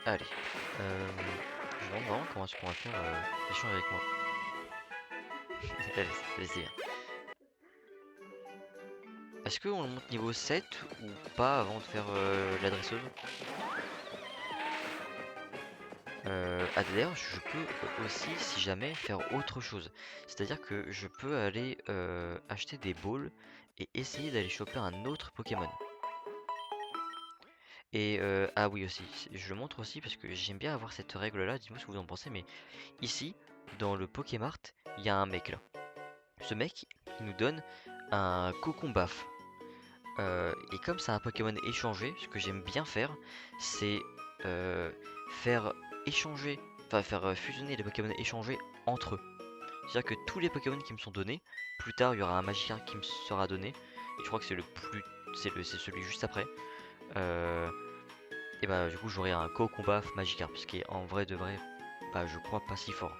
Allez. Je me demande vraiment comment est-ce qu'on va faire l'échange avec moi. Allez-y. Est-ce qu'on le monte niveau 7 ou pas avant de faire l'adresseuse? D'ailleurs, je peux aussi, si jamais, faire autre chose. C'est-à-dire que je peux aller acheter des balls et essayer d'aller choper un autre Pokémon. Et ah oui aussi, je le montre aussi parce que j'aime bien avoir cette règle là, dis-moi ce que vous en pensez, mais ici, dans le Pokémart, il y a un mec là. Ce mec, il nous donne un Cocombaf. Et comme c'est un Pokémon échangé, ce que j'aime bien faire, c'est faire échanger, enfin faire fusionner les Pokémon échangés entre eux. C'est-à-dire que tous les Pokémon qui me sont donnés, plus tard il y aura un Magikarp qui me sera donné, et je crois que c'est celui juste après. Et bah du coup j'aurai un Cocombaf Magikarp, ce qui est en vrai de vrai, bah je crois pas si fort.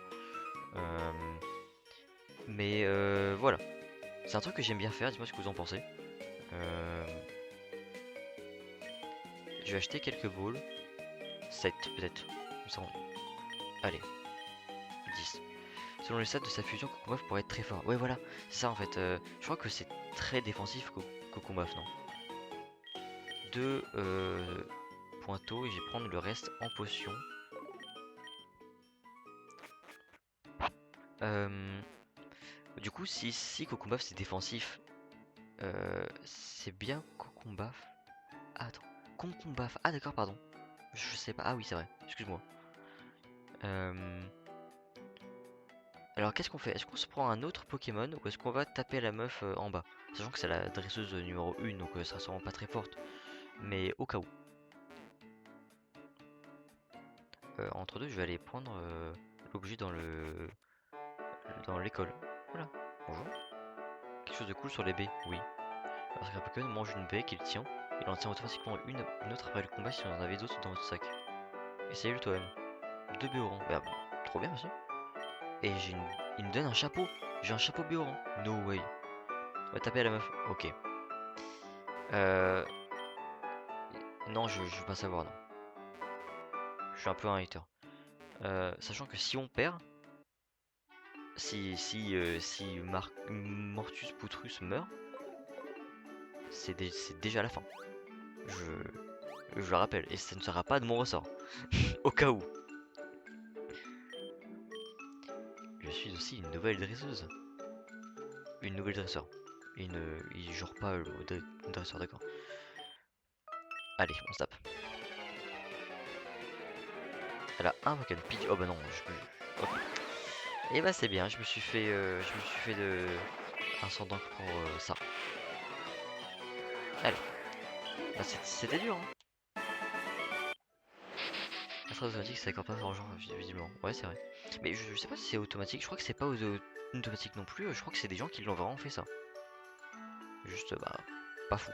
Euh, mais voilà, c'est un truc que j'aime bien faire, dis-moi ce que vous en pensez. Euh, Je vais acheter quelques balls. 7 peut-être. Allez, 10. Selon les stats de sa fusion, Cocombaf pourrait être très fort. Ouais voilà, c'est ça en fait. Je crois que c'est très défensif Cocombaf, non? 2 pointeaux et je vais prendre le reste en potion. Du coup, si Cocombaf c'est défensif, c'est bien Cocombaf. Ah, attends, Cocombaf. Ah d'accord, pardon. Je sais pas. Ah oui, c'est vrai. Excuse-moi. Alors qu'est-ce qu'on fait? Est-ce qu'on se prend un autre Pokémon ou est-ce qu'on va taper la meuf en bas? Sachant que c'est la dresseuse numéro 1, donc ça sera sûrement pas très forte. Mais au cas où. Entre deux, je vais aller prendre l'objet dans l'école. Voilà. Bonjour. Quelque chose de cool sur les baies? Oui. Parce qu'un Pokémon mange une baie qu'il tient, il en tient automatiquement une autre après le combat si on en avait d'autres dans votre sac. Essayez-le toi-même. 2 Béorans. Bah, trop bien, merci. Et il me donne un chapeau. J'ai un chapeau Béoran. No way. On va taper à la meuf. Ok. Euh... Non, je veux pas savoir, non. Je suis un peu un hater. Sachant que si on perd, si Mortus Poutrus meurt, c'est déjà la fin. Je le rappelle, et ça ne sera pas de mon ressort. Au cas où. Je suis aussi une nouvelle dresseuse. Une nouvelle dresseur. Il genre pas le dresseur, d'accord. Allez, on se tape. Elle a un Pokémon Pidgey. Oh bah non, hop. Et bah c'est bien, je me suis fait un sang d'encre pour ça. Allez. Bah, c'était dur, hein. La phrase automatique, ça accorde pas en genre visiblement. Ouais, c'est vrai. Mais je sais pas si c'est automatique. Je crois que c'est pas automatique non plus. Je crois que c'est des gens qui l'ont vraiment fait ça. Juste, bah, pas fou.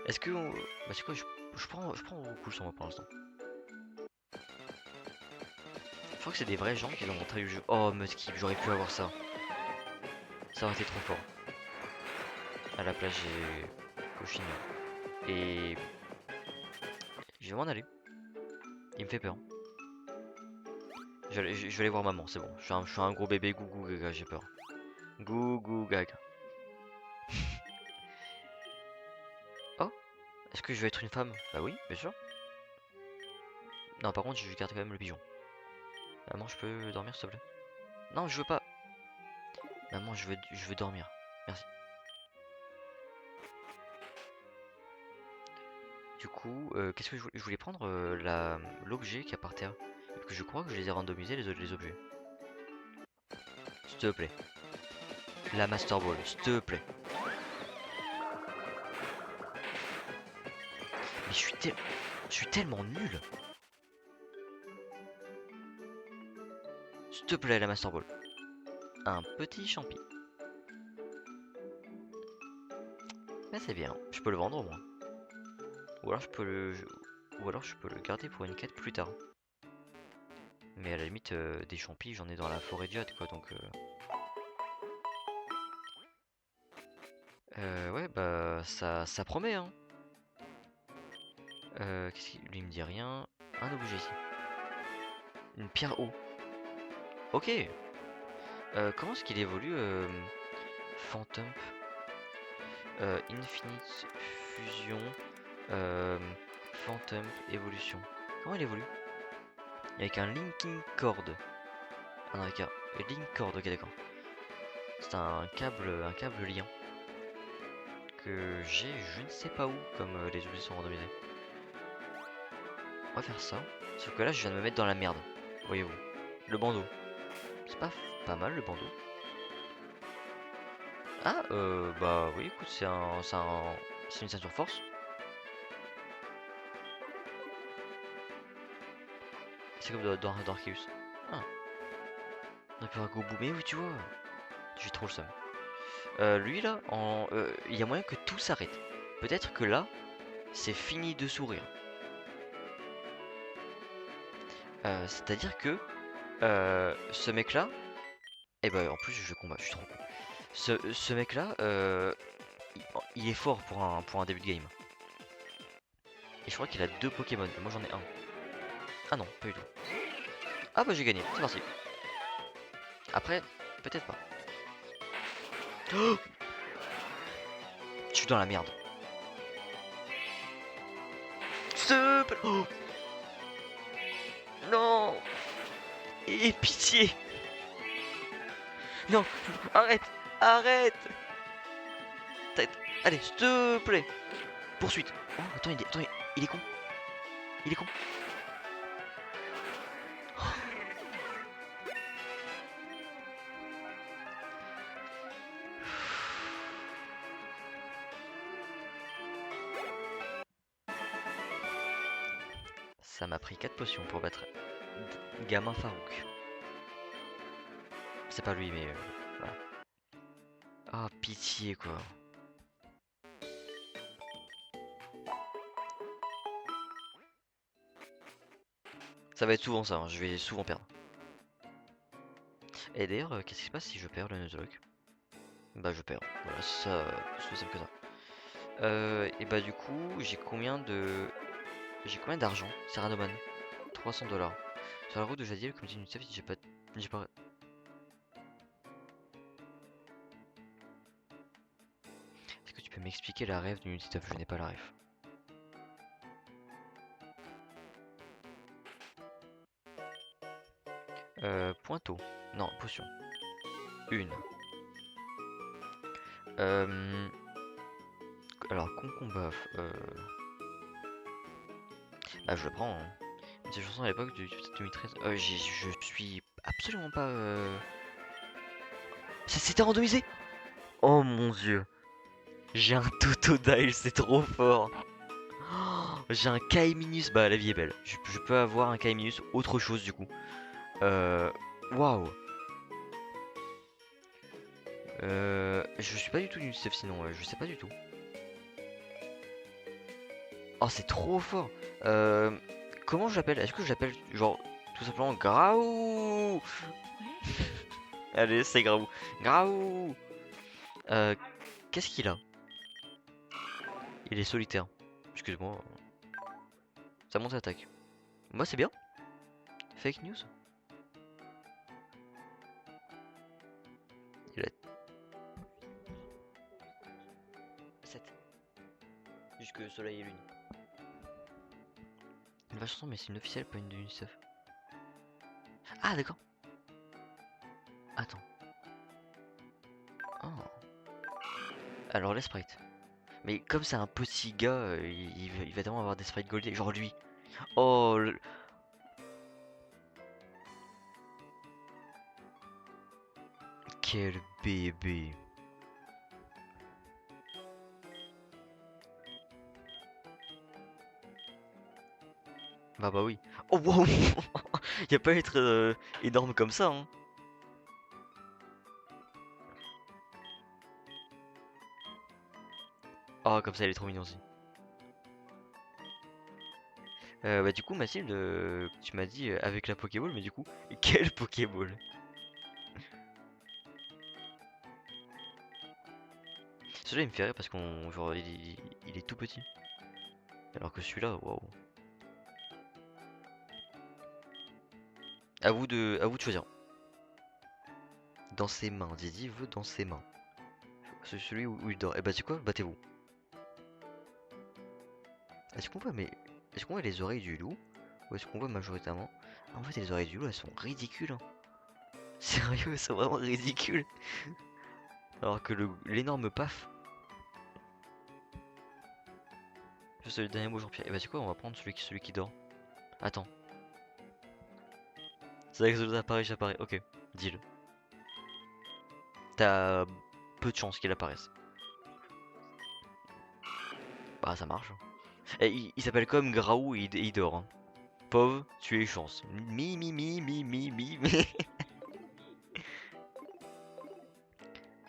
Est-ce que bah c'est quoi, je prends cool sur moi pour l'instant. Je crois que c'est des vrais gens qui ont montré le jeu. Oh, Mudkip, j'aurais pu avoir ça. Ça aurait été trop fort. À la place, j'ai Cochignon. Et je vais m'en aller. Il me fait peur. Je vais aller voir maman, c'est bon. Je suis un gros bébé gougou gaga, j'ai peur. Gougou gaga. Oh, est-ce que je vais être une femme? Bah oui, bien sûr. Non, par contre, je garde quand même le pigeon. Maman, je peux dormir s'il te plaît? Non, je veux pas. Maman, je veux dormir. Merci. Du coup, qu'est-ce que je voulais prendre l'objet qui est par terre. Parce que je crois que je les ai randomisés les objets. S'il te plaît. La Master Ball, s'il te plaît. Mais je suis tellement nul. S'il te plaît, la Master Ball. Un petit champi. Mais c'est bien, je peux le vendre au moins. Ou alors je peux le garder pour une quête plus tard. Mais à la limite, des champis, j'en ai dans la forêt d'Iode, quoi, donc... ouais, bah, ça promet, hein. Qu'est-ce qu'il... Lui, il me dit rien. Un objet ici. Une pierre eau. Ok. Comment est-ce qu'il évolue, Phantom Infinite Fusion Phantom Evolution. Comment il évolue? Avec un Linking Cord. Ah non, avec un Link Cord, ok d'accord. C'est un câble liant. Que j'ai je ne sais pas où, comme les objets sont randomisés. On va faire ça. Sauf que là, je viens de me mettre dans la merde. Voyez-vous. Le bandeau. C'est pas mal le bandeau. Ah, bah oui, écoute, c'est une ceinture force. C'est comme dans Arceus. Ah. On a pu un go bout, mais oui, tu vois. J'ai trop le seum. Lui là, il y a moyen que tout s'arrête. Peut-être que là, c'est fini de sourire. C'est-à-dire que ce mec là, et bah en plus je combat, je suis trop con. Ce mec là, il est fort pour un début de game. Et je crois qu'il a 2 Pokémon, et moi j'en ai un. Ah non, pas du tout. Ah bah j'ai gagné, c'est parti. Après, peut-être pas. Oh, je suis dans la merde. Oh non. Et pitié. Non, arrête. Arrête. Allez, s'il te plaît. Poursuite. Oh, attends, il est con. Il est con. Ça m'a pris 4 potions pour battre gamin Farouk. C'est pas lui, mais voilà. Ah, pitié quoi. Ça va être souvent ça, hein, je vais souvent perdre. Et d'ailleurs, qu'est-ce qui se passe si je perds le Nuzlocke? Bah je perds, voilà, c'est ça, c'est aussi simple que ça. Et bah du coup, j'ai combien d'argent? C'est Radoman. 300 $. Sur la route de Jadiel, comme dit Unicef, j'ai pas. Est-ce que tu peux m'expliquer la rêve du Unicef? Je n'ai pas la rêve. Pointeau. Non, potion. Une. Alors, concombre. Bah, je le prends. Hein. Ces chansons à l'époque du 2013. Je suis absolument pas. C'était randomisé! Oh mon dieu! J'ai un Totodile, c'est trop fort! Oh, j'ai un Kaiminus. Bah, la vie est belle. Je peux avoir un Kaiminus, autre chose du coup. Waouh! Je suis pas du tout Unicef sinon, je sais pas du tout. Oh, c'est trop fort! Comment je l'appelle? Est-ce que je l'appelle genre tout simplement Graou? Allez, c'est Graou. Graou! Euh, Qu'est-ce qu'il a? Il est solitaire. Excuse-moi. Ça monte attaque. Moi, c'est bien. Fake news. Il a 7. Jusque soleil et lune. Une vache chanson, mais c'est une officielle, pas une de l'UNICEF. Ah, d'accord. Attends. Oh. Alors, les sprites. Mais comme c'est un petit gars, il va tellement avoir des sprites goldés. Genre lui. Oh, quel bébé. Bah oui. Oh wow. Il a pas à être énorme comme ça, hein. Oh, comme ça, elle est trop mignonne aussi. Bah du coup, Mathilde, tu m'as dit avec la Pokéball, mais du coup, quelle Pokéball? Celui-là, il me fait rire parce qu'on, genre, il est tout petit. Alors que celui-là, waouh. À vous de choisir. Dans ses mains, Didi veut dans ses mains. C'est celui où il dort. Et bah, tu sais quoi? Battez-vous. Est-ce qu'on voit, mais est-ce qu'on voit les oreilles du loup? Ou est-ce qu'on voit majoritairement? Ah, en fait, les oreilles du loup, elles sont ridicules, hein. Sérieux, elles sont vraiment ridicules. Alors que l'énorme paf. C'est le dernier mot, Jean-Pierre. Et bah, tu sais quoi? On va prendre celui qui dort. Attends. C'est vrai que ça apparaît, j'apparais. Ok, deal. T'as peu de chances qu'il apparaisse. Bah, ça marche. Et il s'appelle comme Graou et il dort. Hein. Pauvre, tu es chance. Mi.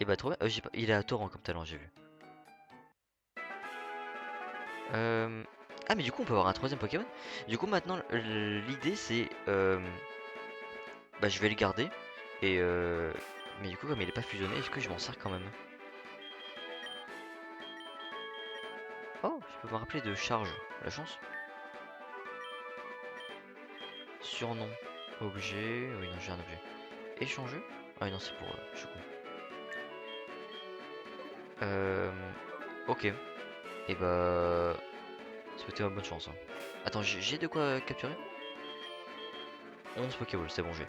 Et bah, trop bien. Il est à torrent comme talent, j'ai vu. Ah, mais du coup, on peut avoir un troisième Pokémon. Du coup, maintenant, l'idée c'est. Bah, je vais le garder. Et mais du coup, comme il est pas fusionné, est-ce que je m'en sers quand même? Oh, je peux me rappeler de charge. La chance. Surnom. Objet. Oui, non, j'ai un objet. Échanger. Ah, oui, non, c'est pour. Je suis con. Ok. Et bah. Souhaitez bonne chance. Hein. Attends, j'ai de quoi capturer? 11 Pokéballs, c'est bon, j'ai.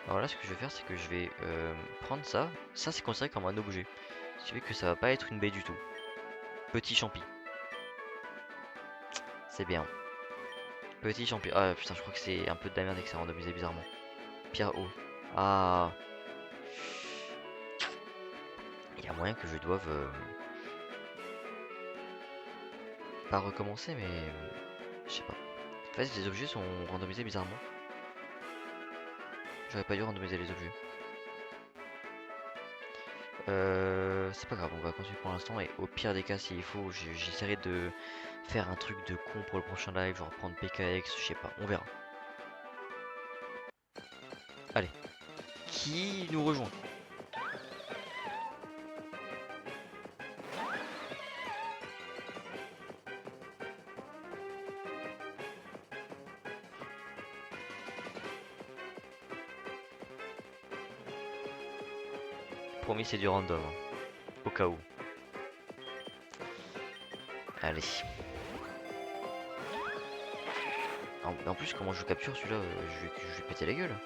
Alors là, ce que je vais faire, c'est que je vais prendre ça. Ça, c'est considéré comme un objet. Ce qui fait que ça va pas être une baie du tout. Petit champi. C'est bien. Petit champi. Ah putain, je crois que c'est un peu de la merde et que ça randomisé bizarrement. Pierre haut. Ah. Il y a moyen que je doive. Pas recommencer, mais je sais pas. En fait, les objets sont randomisés bizarrement. J'aurais pas dû randomiser les objets. C'est pas grave, on va continuer pour l'instant et au pire des cas, s'il faut, j'essaierai de faire un truc de con pour le prochain live, genre prendre PKX, je sais pas, on verra. Allez, qui nous rejoint? Promis, c'est du random, hein, au cas où. Allez. En plus, comment je capture celui-là, je vais péter la gueule.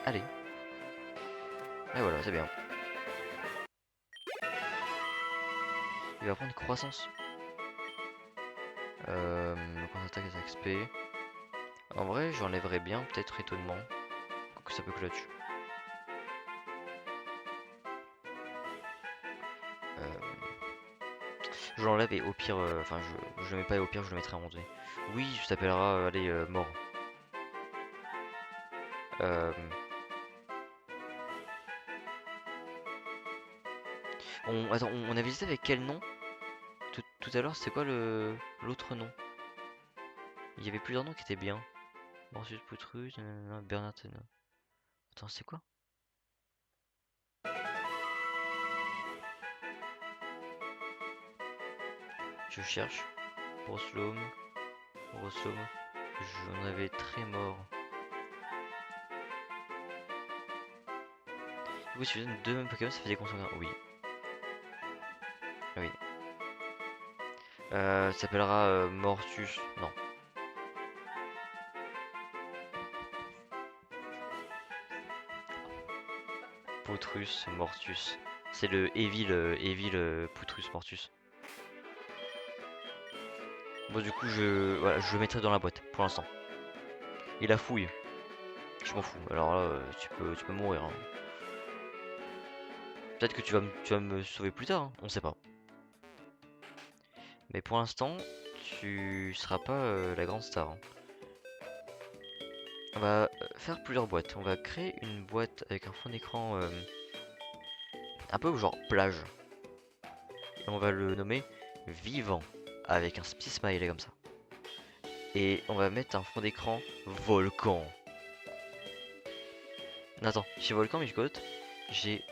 Allez. Et voilà, c'est bien. Il va prendre croissance. Contre-attaque et XP. En vrai, j'enlèverais bien peut-être étonnement. Que ça peut clutch. Je l'enlève et au pire, enfin je le mets pas et au pire je le mettrai à un moment donné. Oui, ça s'appellera, allez, mort. Attends, on a visité avec quel nom? Tout à l'heure, c'était quoi l'autre nom? Il y avait plusieurs noms qui étaient bien. Ensuite, Poutrus, Bernard. Attends, c'est quoi? Je cherche. Roslom. J'en avais très mort. Du coup, si tu donnes deux mêmes Pokémon, ça fait des conséquences. Oui. Ah oui. Ça s'appellera Mortus. Non. Poutrus Mortus. C'est le Evil Poutrus Mortus. Bon, du coup, voilà, je le mettrai dans la boîte pour l'instant. Et la fouille. Je m'en fous. Alors là, tu peux mourir, hein. Peut-être que tu vas me sauver plus tard, hein. On sait pas. Mais pour l'instant, tu seras pas la grande star, hein. On va faire plusieurs boîtes. On va créer une boîte avec un fond d'écran un peu genre plage. Et on va le nommer Vivant avec un petit smiley comme ça. Et on va mettre un fond d'écran Volcan. Attends, chez Volcan, mais j'ai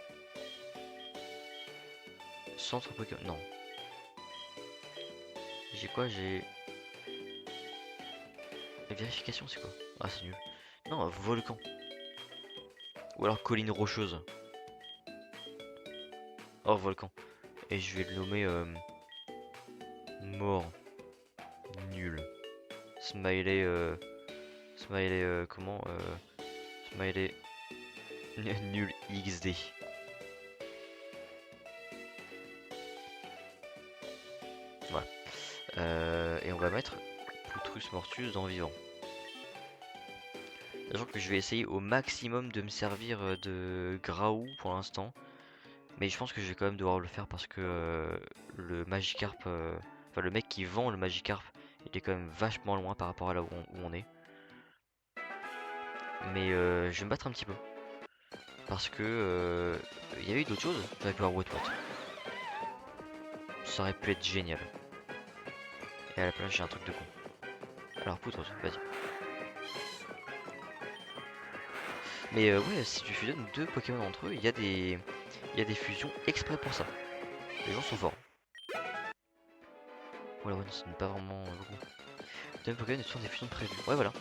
centre Pokémon. Non. J'ai quoi? J'ai. La vérification, c'est quoi? Ah, c'est nul. Non, Volcan. Ou alors colline rocheuse. Oh, Volcan. Et je vais le nommer mort. Nul. Smiley. Smiley. Comment Smiley. Nul XD. Voilà. Et on va mettre Poutrus Mortus dans Vivant. Sachant que je vais essayer au maximum de me servir de Graou pour l'instant. Mais je pense que je vais quand même devoir le faire parce que le Magikarp, enfin le mec qui vend le Magikarp, il est quand même vachement loin par rapport à là où on est. Mais je vais me battre un petit peu. Parce que il y avait eu d'autres choses avec le Wotwot. Ça aurait pu être génial. Et à la place j'ai un truc de con. Alors poutre, vas-y. Mais ouais, si tu fusionnes deux Pokémon entre eux, il y a des fusions exprès pour ça. Les gens sont forts. Voilà, ouais, ce n'est pas vraiment beaucoup. Deux Pokémon et toujours des fusions prévues. Ouais, voilà.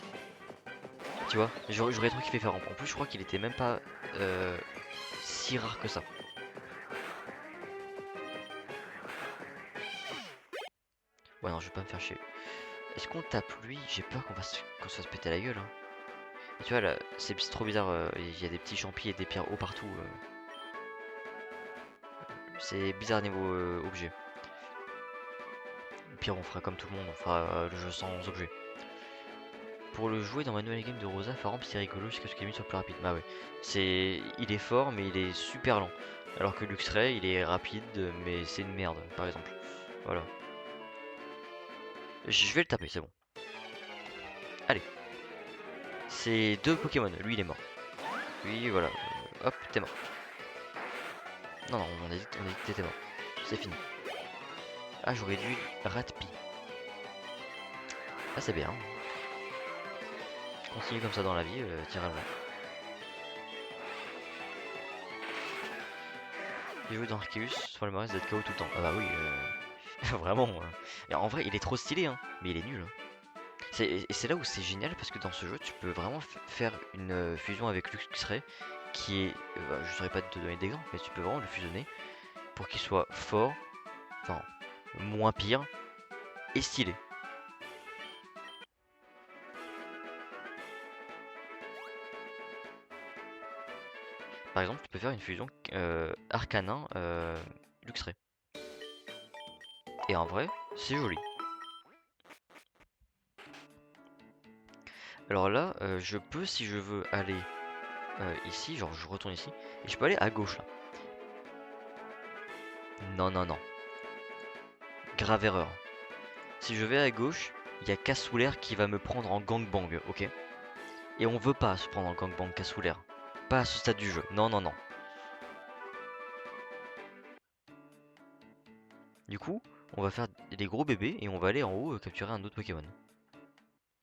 Tu vois, j'aurais trop kiffé faire. En plus, je crois qu'il était même pas si rare que ça. Ouais, non, je vais pas me faire chier. Est-ce qu'on tape lui? J'ai peur qu'on se fasse péter la gueule, hein. Et tu vois, là, c'est trop bizarre. Il y a des petits champis et des pierres haut partout. C'est bizarre niveau objet. Au pire, on fera comme tout le monde, on fera le jeu sans objet. Pour le jouer dans ma nouvelle game de Rosa, Faramp c'est rigolo jusqu'à ce qu'il soit plus rapide. Bah ouais, il est fort mais il est super lent. Alors que Luxray, il est rapide, mais c'est une merde, par exemple. Voilà. Je vais le taper, c'est bon. Allez. C'est 2 Pokémon. Lui, il est mort. Lui, voilà. Hop, t'es mort. Non, non, on a dit que t'étais mort. C'est fini. Ah, j'aurais dû Ratpi. Ah, c'est bien. Continue comme ça dans la vie, tirage. Il joue dans Arceus, sur le Maurice d'être KO tout le temps. Ah bah oui, vraiment. Et en vrai, il est trop stylé, hein, mais il est nul. Hein. Et c'est là où c'est génial parce que dans ce jeu, tu peux vraiment faire une fusion avec Luxray qui est. Je saurais pas te donner d'exemple, mais tu peux vraiment le fusionner pour qu'il soit fort, enfin, moins pire et stylé. Par exemple, tu peux faire une fusion Arcanin Luxray. Et en vrai, c'est joli. Alors là, je peux, si je veux, aller ici, genre je retourne ici, et je peux aller à gauche là. Non, non, non. Grave erreur. Si je vais à gauche, il y a Cassouler qui va me prendre en gangbang, ok? Et on veut pas se prendre en gangbang Cassouler. Pas à ce stade du jeu. Non, non, non. Du coup, on va faire des gros bébés et on va aller en haut capturer un autre Pokémon.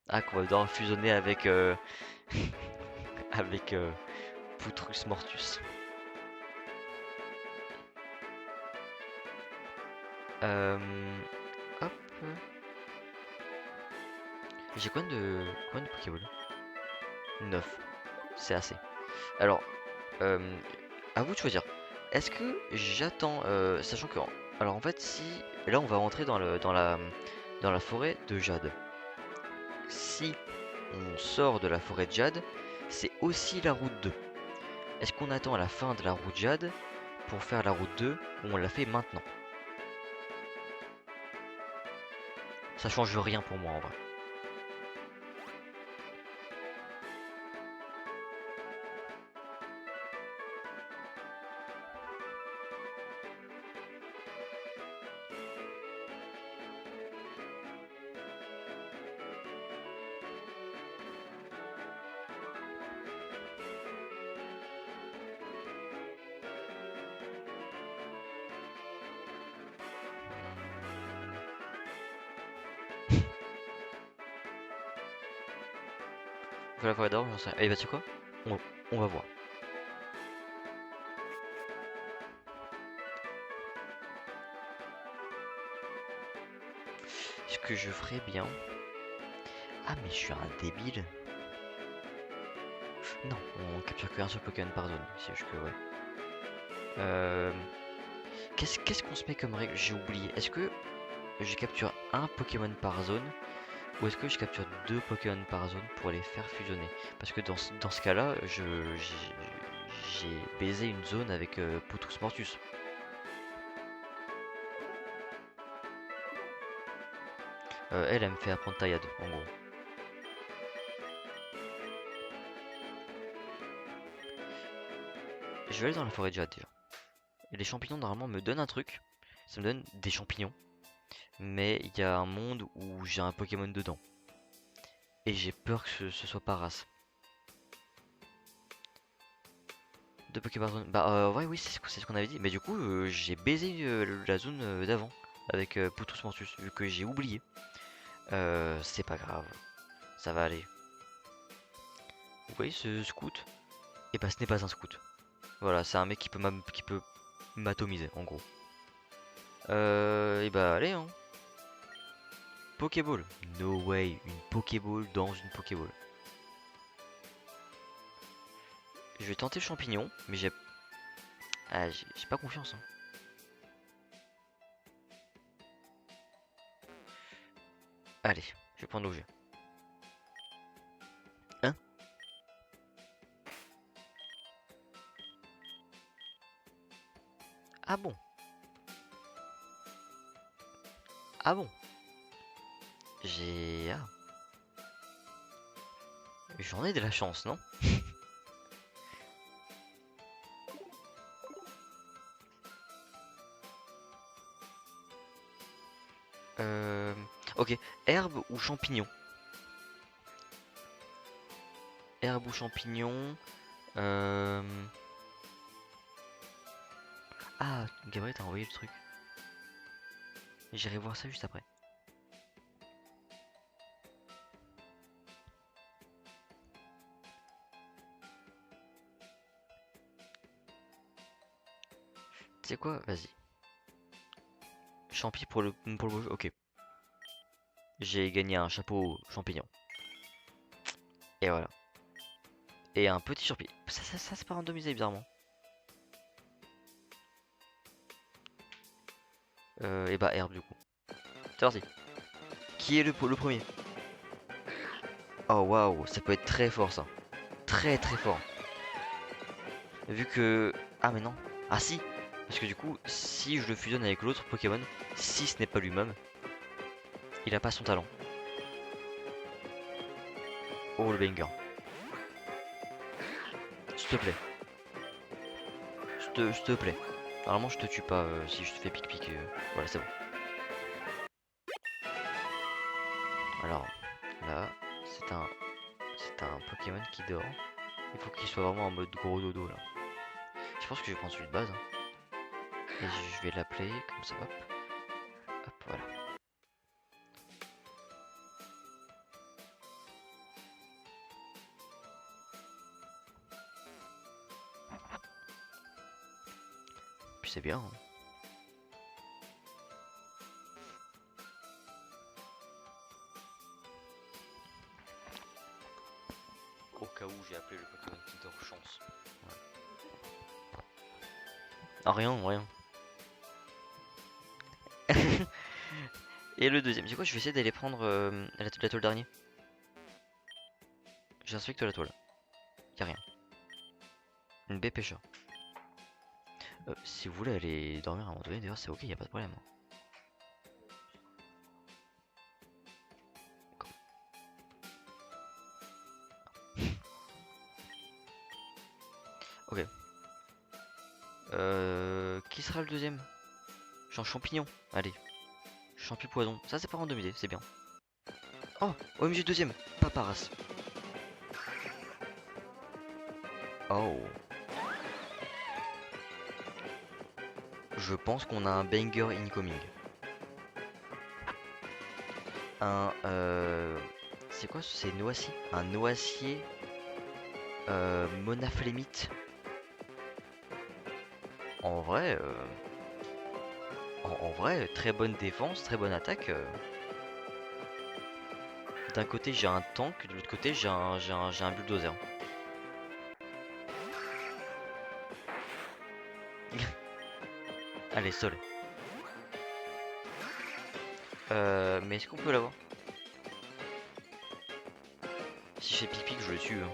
Ah, qu'on va devoir fusionner avec avec Putrus Mortus. Euh, Hop. J'ai combien de Pokéball? 9. C'est assez. Alors, à vous de choisir. Est-ce que j'attends, sachant que, alors en fait, si là on va rentrer dans la forêt de Jade. Si on sort de la forêt de Jade, c'est aussi la route 2. Est-ce qu'on attend à la fin de la route Jade pour faire la route 2 ou on la fait maintenant? Ça change rien pour moi en vrai. Faut la forêt d'or, j'en sais rien. Allez, bah tu sais quoi? On va voir. Ce que je ferais bien. Ah mais je suis un débile. Non, on capture qu'un seul Pokémon par zone. C'est juste que ouais. Qu'est-ce qu'on se met comme règle? J'ai oublié. Est-ce que je capture un Pokémon par zone ou est-ce que je capture 2 Pokémon par zone pour les faire fusionner? Parce que dans ce cas-là, j'ai baisé une zone avec Putrus Mortus. Elle me fait apprendre Taillade, en gros. Je vais aller dans la forêt de Jade déjà. Et les champignons normalement me donnent un truc. Ça me donne des champignons. Mais il y a un monde où j'ai un Pokémon dedans. Et j'ai peur que ce soit pas race. Deux Pokémon zone. Bah ouais oui c'est ce qu'on avait dit. Mais du coup j'ai baisé la zone d'avant. Avec Putrus Mortus. Vu que j'ai oublié. C'est pas grave. Ça va aller. Vous voyez ce scout? Et bah ce n'est pas un scout. Voilà, c'est un mec qui peut m'atomiser en gros. Et bah allez hein. Pokéball. No way, une Pokéball dans une Pokéball. Je vais tenter le champignon, mais j'ai pas confiance. Hein. Allez, je vais prendre l'objet. Hein? Ah bon? Ah bon? J'ai... Ah. J'en ai de la chance, non? Ok, herbe ou champignon? Herbe ou champignon? Euh... Ah, Gabriel t'a envoyé le truc. J'irai voir ça juste après. Tu sais quoi? Vas-y. Champi pour le beau jeu. Ok. J'ai gagné un chapeau champignon. Et voilà. Et un petit champi. Ça c'est pas randomisé bizarrement. Et bah herbe du coup. C'est parti. Qui est le premier? Oh waouh, ça peut être très fort ça. Très très fort. Vu que... Ah mais non. Ah si. Parce que du coup, si je le fusionne avec l'autre Pokémon, si ce n'est pas lui-même, il a pas son talent. Oh le banger. S'il te plaît. S'il te plaît. Normalement je te tue pas si je te fais pic-pic. Voilà c'est bon. Alors là, c'est un Pokémon qui dort. Il faut qu'il soit vraiment en mode gros dodo là. Je pense que je vais prendre celui de base. Hein. Et je vais l'appeler comme ça. Hop. Hop, voilà. Puis c'est bien. Hein. Au cas où j'ai appelé le Pokémon qui dort chance. Ouais. Ah rien, rien. Et le deuxième, c'est quoi? Je vais essayer d'aller prendre la toile dernier. J'inspecte la toile. Y'a rien. Une baie pêcheur. Si vous voulez aller dormir à un moment donné, d'ailleurs c'est ok, y a pas de problème. Ok. Qui sera le deuxième? Champignon. Allez. Champi poison. Ça c'est pas randomisé, c'est bien. Oh, OMG deuxième. Paparas. Oh. Je pense qu'on a un banger incoming. C'est quoi? C'est noisy. Un noisier monaflémite. En vrai, en vrai, très bonne défense, très bonne attaque. D'un côté j'ai un tank, de l'autre côté j'ai un bulldozer. Allez, sol. Mais est-ce qu'on peut l'avoir? Si je fais pipi, je le tue. Hein.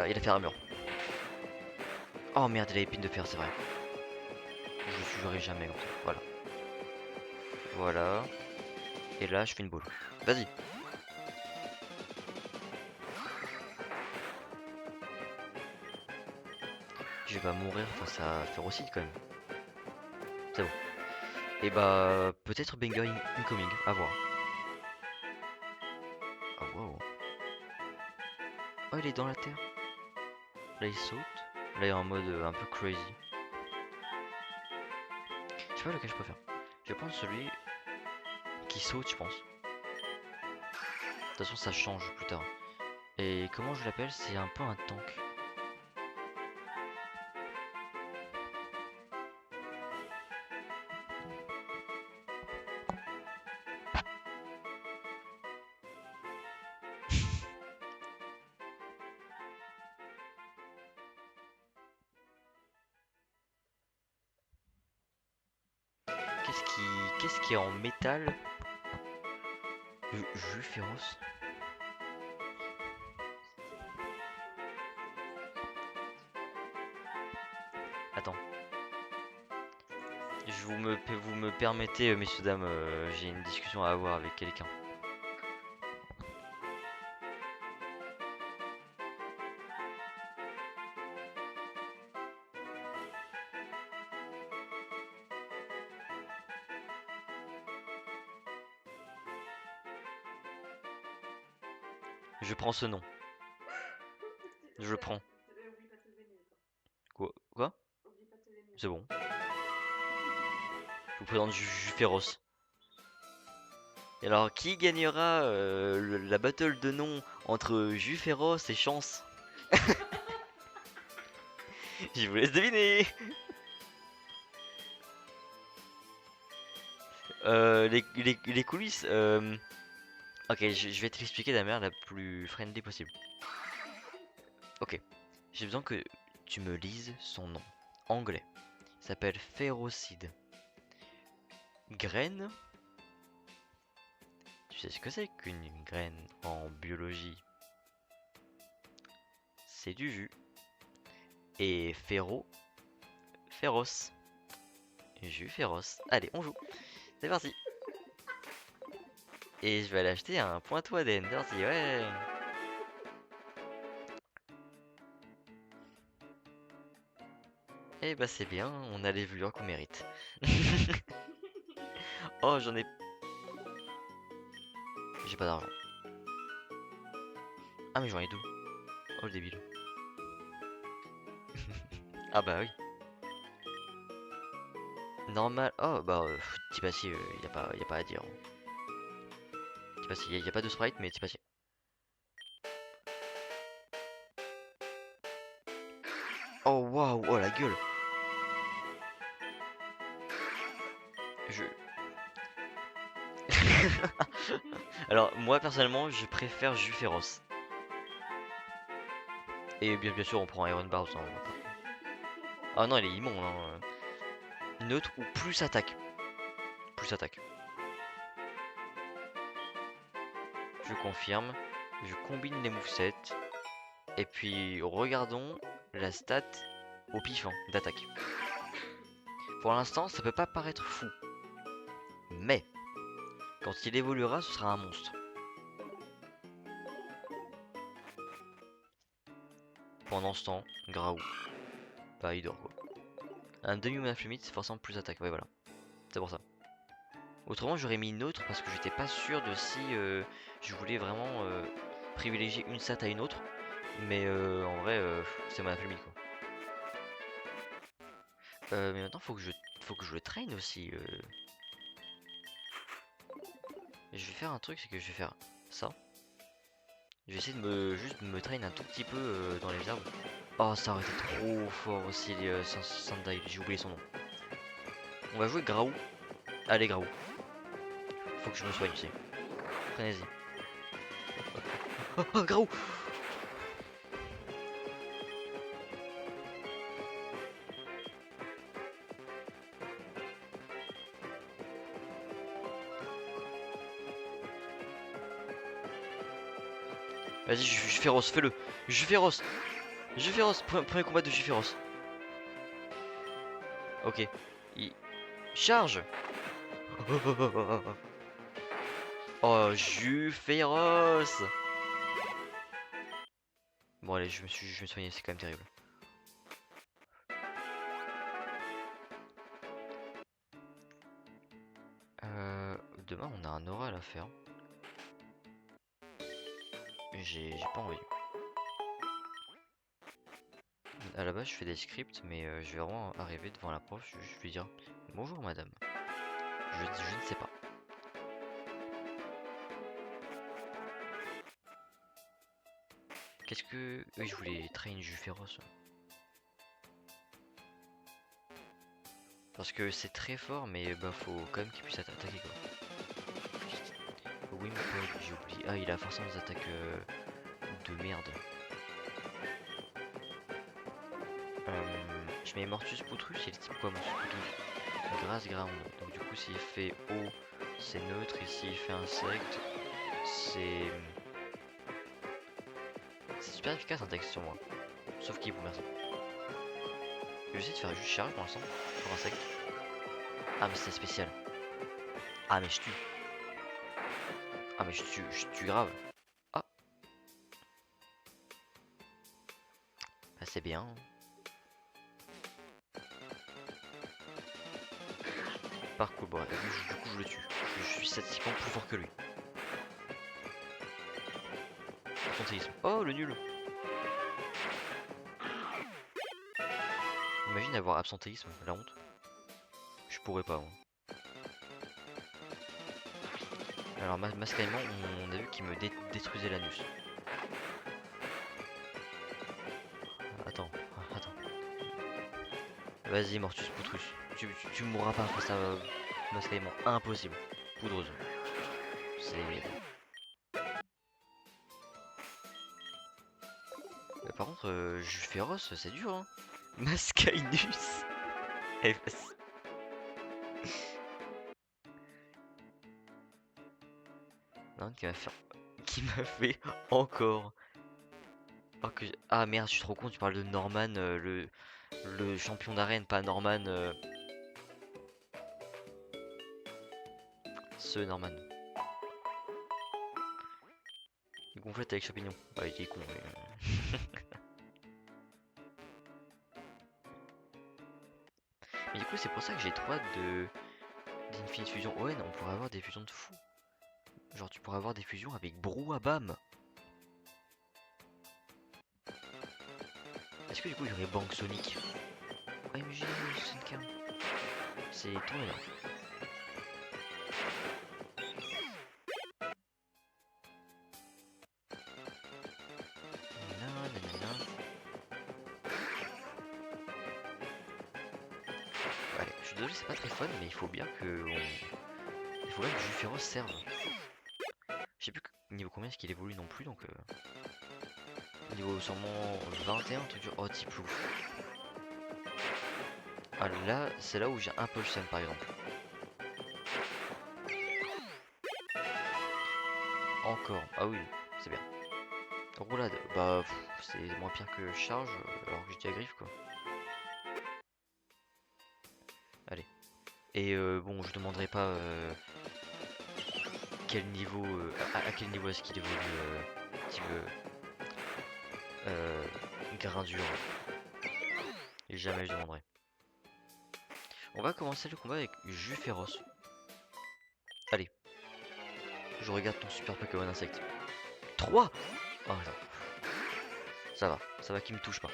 Il a fait armure. Oh merde, il a épine de fer, c'est vrai. Je le tuerai jamais comme ça. Voilà. Voilà. Et là, je fais une boule. Vas-y. Je vais pas mourir face à Ferocide quand même. C'est bon. Et bah, peut-être banger incoming. À voir. Oh wow. Oh, il est dans la terre. Là, il saute. Là, il est en mode un peu crazy. Je sais pas lequel je préfère. Je vais prendre celui qui saute, je pense. De toute façon, ça change plus tard. Et comment je l'appelle? C'est un peu un tank. Qu'est-ce qui est en métal? Jus féroce. Attends. Vous me permettez, messieurs, dames, j'ai une discussion à avoir avec quelqu'un. Je prends ce nom. Je le prends. Oublie pas de te baigner, quoi. Quoi? Oublie pas de te baigner. C'est bon. Je vous présente Jus Féroce. Et alors, qui gagnera la battle de nom entre Jus Féroce et Chance? Je vous laisse deviner. Les coulisses. Ok, je vais te l'expliquer de la manière la plus friendly possible. Ok, j'ai besoin que tu me lises son nom. Anglais. Il s'appelle Férocide. Graine. Tu sais ce que c'est qu'une graine en biologie? C'est du jus. Et féroce. Jus féroce. Allez, on joue. C'est parti. Et je vais aller acheter un pointeau ADN. C'est parti, ouais. Eh bah c'est bien, on a les vlueurs qu'on mérite. Oh, j'en ai... J'ai pas d'argent. Ah mais j'en ai deux. Oh le débile. Ah bah oui. Normal. Oh bah t'y passé, y a pas à dire. T'y passé, y a pas de sprite mais t'y passé. Oh waouh, oh la gueule. Je... Alors moi personnellement je préfère jus féroce. Et bien sûr on prend Iron Bars. Hein. Ah non il est immonde. Hein. Neutre ou plus attaque. Plus attaque. Je confirme. Je combine les movesets. Et puis regardons la stat au pif hein, d'attaque. Pour l'instant ça peut pas paraître fou. Mais quand il évoluera ce sera un monstre. Pendant ce temps, Graou. Bah il dort quoi. Un demi-mana limite c'est forcément plus attaque. Ouais voilà. C'est pour ça. Autrement j'aurais mis neutre parce que j'étais pas sûr de si je voulais vraiment privilégier une stat à une autre. Mais en vrai c'est mana limite quoi. Mais maintenant faut que je le traîne aussi. Je vais faire un truc, c'est que je vais faire ça. Je vais essayer de juste me traîner un tout petit peu dans les arbres. Oh ça aurait été trop fort aussi les Sandai, j'ai oublié son nom. On va jouer Graou. Allez Graou. Faut que je me soigne aussi. Prenez-y. Oh Graou. Vas-y, je féroce, fais-le. Je féroce. Je féroce. Premier combat de jus féroce. Ok. Il... Charge. Oh, jus féroce. Bon allez, je me soigner, c'est quand même terrible. Demain on a un oral à faire. J'ai pas envie. À la base je fais des scripts mais je vais vraiment arriver devant la prof, je vais lui dire bonjour madame. Je ne sais pas. Qu'est-ce que... Oui je voulais train jus féroce. Parce que c'est très fort mais bah faut quand même qu'il puisse attaquer quoi. Wimpod, j'ai oublié. Ah il a forcément des attaques de merde. Je mets Mortus Poutrus, c'est le type quoi Mortus Poutrus? Grass Ground. Donc du coup s'il fait eau c'est neutre et s'il fait insecte c'est... C'est super efficace un texte sur moi. Sauf qu'il est pour merci. Je vais essayer de faire juste charge pour l'instant. Pour insecte. Ah mais c'est spécial. Ah mais je tue. Ah mais je tue grave. Ah. Bah c'est bien. Parcours, bon, du coup je le tue. Je suis statistiquement plus fort que lui. Absentéisme. Oh, le nul. Imagine avoir absentéisme, la honte. Je pourrais pas, moi. Alors, Mascaillement, on a vu qu'il me détruisait l'anus. Attends, attends. Vas-y, Mortus Poutrus. Tu mourras pas face à Mascaillement. Impossible. Poudreuse. C'est... Par contre, jus féroce, c'est dur, hein. Mascainus. FS. Non, qui m'a fait encore. Alors que ah merde, je suis trop con, tu parles de Norman, le champion d'arène, pas Norman. Ce Norman. Il gonflette avec champignon. Bah, il est con, mais... Mais du coup, c'est pour ça que j'ai trop hâte d'Infinite Fusion. Ouais, on pourrait avoir des fusions de fou. Genre, tu pourrais avoir des fusions avec Brouhabam. Est-ce que du coup, il y aurait Bank Sonic? OMG, Sonic 1. C'est tourné là. Allez, je suis désolé, c'est pas très fun, mais il faut bien que il faut bien que Jus Féroce serve. Je sais plus niveau combien est-ce qu'il évolue non plus, donc niveau sûrement 21, truc du... Oh, type loup. Ah là, c'est là où j'ai un peu le seum par exemple. Encore, ah oui, c'est bien. Roulade, bah c'est moins pire que charge, alors que j'étais à griffe quoi. Allez. Et bon, je demanderai pas quel niveau, à quel niveau est-ce qu'il évolue, type grain dur. Et jamais je demanderai. On va commencer le combat avec Jus Féroce. Allez. Je regarde ton super Pokémon insecte. 3. Oh attends. Ça va qu'il me touche pas.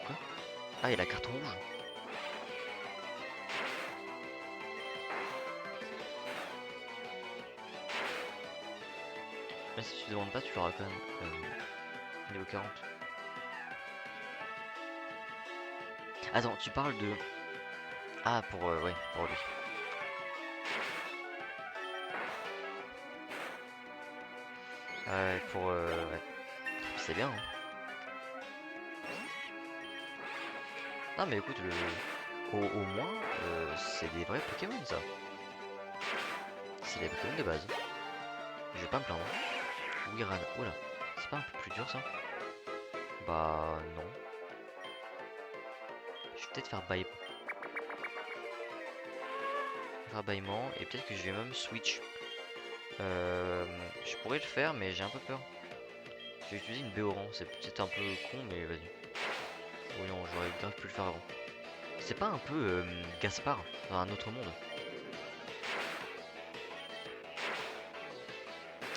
Quoi? Ah, il y a la carte rouge. Mais si tu demandes pas, tu l'auras quand même. Niveau 40. Attends, tu parles de... Ah, ouais, pour lui. Ouais. C'est bien, hein. Non mais écoute, au moins, c'est des vrais Pokémon ça. C'est des Pokémon de base. Je vais pas me plaindre. Wiran, oula, c'est pas un peu plus dur ça? Bah non. Je vais peut-être faire bâillement et peut-être que je vais même switch. Je pourrais le faire mais j'ai un peu peur. Je vais utiliser une Béoran, c'est peut-être un peu con mais vas-y. Oui non, j'aurais grave pu le faire avant. C'est pas un peu Gaspard dans un autre monde?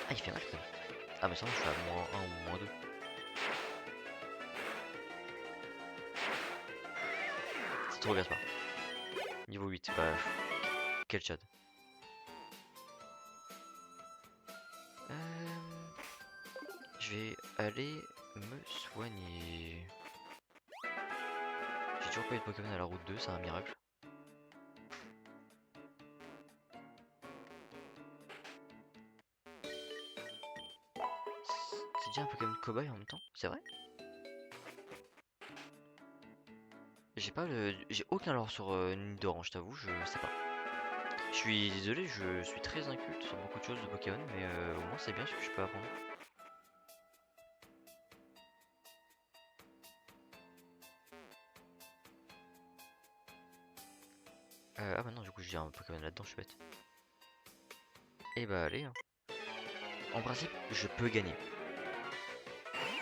Ah il fait mal quand même. Ah mais ça je suis à -1 ou -2. C'est trop Gaspard. Niveau 8, bah quel chat. Je vais aller me soigner. J'ai toujours pas eu de Pokémon à la route 2, c'est un miracle. C'est déjà un Pokémon cobaye en même temps, c'est vrai? J'ai aucun lore sur Nidoran, je t'avoue, je sais pas. Je suis désolé, je suis très inculte sur beaucoup de choses de Pokémon, mais au moins c'est bien ce que je peux apprendre. Ah bah non, du coup j'ai un Pokémon là-dedans, je suis bête. Et bah allez, hein. En principe, je peux gagner.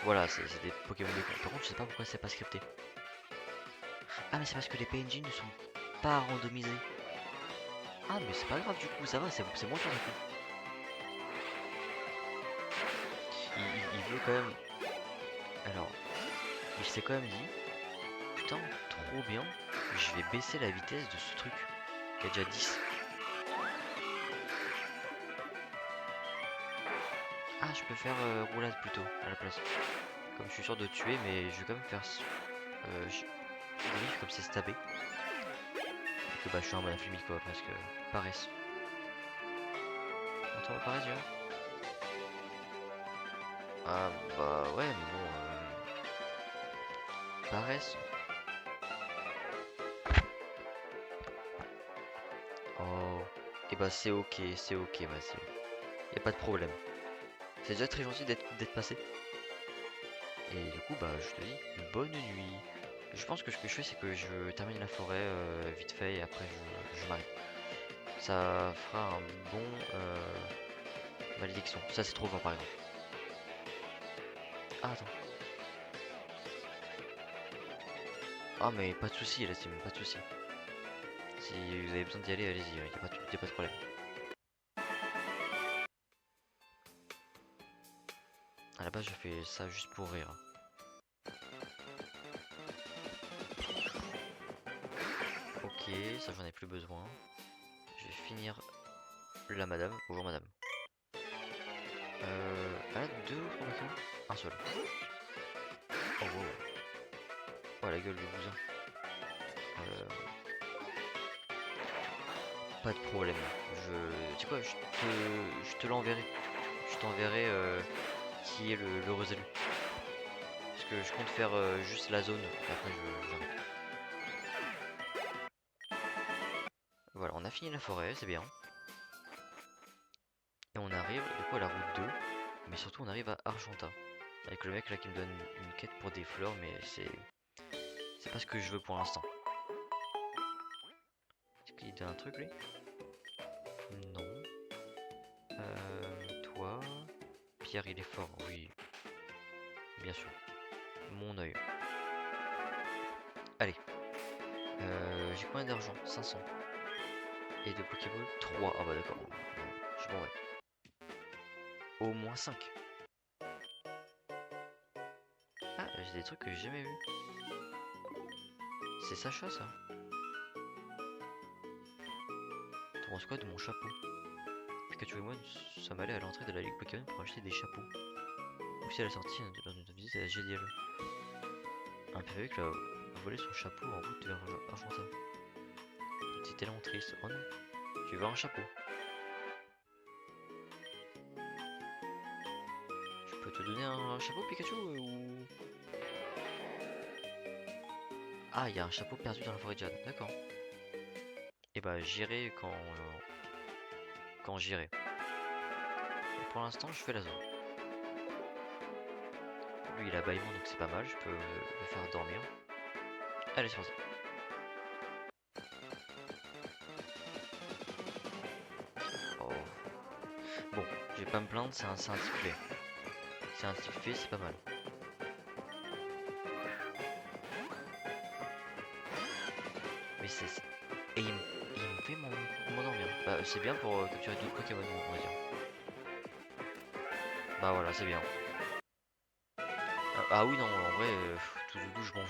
Voilà, c'est des Pokémon de con. Par contre, je sais pas pourquoi c'est pas scripté. Ah mais c'est parce que les PNJ ne sont pas randomisés. Ah mais c'est pas grave du coup, ça va, c'est moins pire du coup. quand même... Alors, il s'est quand même dit, putain, trop bien, je vais baisser la vitesse de ce truc, qui a déjà 10. Ah, je peux faire roulade plutôt, à la place. Comme je suis sûr de tuer, mais je vais quand même faire... griffe comme c'est stabé. Et que bah je suis un bon infini quoi, parce que... Paresse. On t'en paresse, déjà. Ah bah ouais, mais bon... Paresse. Oh... Et bah c'est ok, vas-y. Y'a pas de problème. C'est déjà très gentil d'être passé. Et du coup bah je te dis, bonne nuit. Je pense que ce que je fais c'est que je termine la forêt vite fait et après je m'arrête. Ça fera un bon malédiction. Ça c'est trop bon par exemple. Ah attends. Ah mais pas de soucis la team, pas de soucis. Si vous avez besoin d'y aller, allez-y, y a pas de problème. À la base je fais ça juste pour rire. Ok, ça j'en ai plus besoin. Je vais finir la madame. Bonjour madame. Elle a 2 ou 3 Pokémon? Un seul. Oh wow. Oh la gueule du bousin. Pas de problème. Tu sais quoi, je te l'enverrai. Je t'enverrai qui est l'heureux élu. Parce que je compte faire juste la zone. Et après j'arrête. Voilà, on a fini la forêt, c'est bien. Et on arrive du coup à la route 2. Mais surtout on arrive à Argenta. Avec le mec là qui me donne une quête pour des fleurs, mais c'est pas ce que je veux pour l'instant. Est-ce qu'il donne un truc lui? Non. Toi. Pierre il est fort, oui. Bien sûr. Mon œil. Allez. J'ai combien d'argent? 500. Et de Pokéball 3. Ah bah d'accord. Je m'en vais. Au moins 5. Ah, j'ai des trucs que j'ai jamais vus. C'est Sacha ça. Tu penses quoi de mon chapeau? Pikachu et moi nous sommes allés à l'entrée de la Ligue Pokémon pour acheter des chapeaux. Aussi à la sortie lors de notre visite à la GDL. Un périphérique a volé son chapeau en route vers Argenta. C'était tellement triste. Oh non. Tu veux un chapeau? Je peux te donner un chapeau Pikachu ou... Ah, il y a un chapeau perdu dans la forêt de Jade, d'accord. Et bah j'irai quand j'irai. Pour l'instant, je fais la zone. Lui, il a bâillement, donc c'est pas mal. Je peux le faire dormir. Allez, c'est parti. Oh. Bon, je vais pas me plaindre, c'est un type fait. C'est un type fait, c'est pas mal. Mais c'est... Et il me fait m'endormir. Bah, c'est bien pour capturer d'autres Pokémon, on va dire. Bah voilà, c'est bien. Ah oui, non, en vrai, tout doudou, je m'en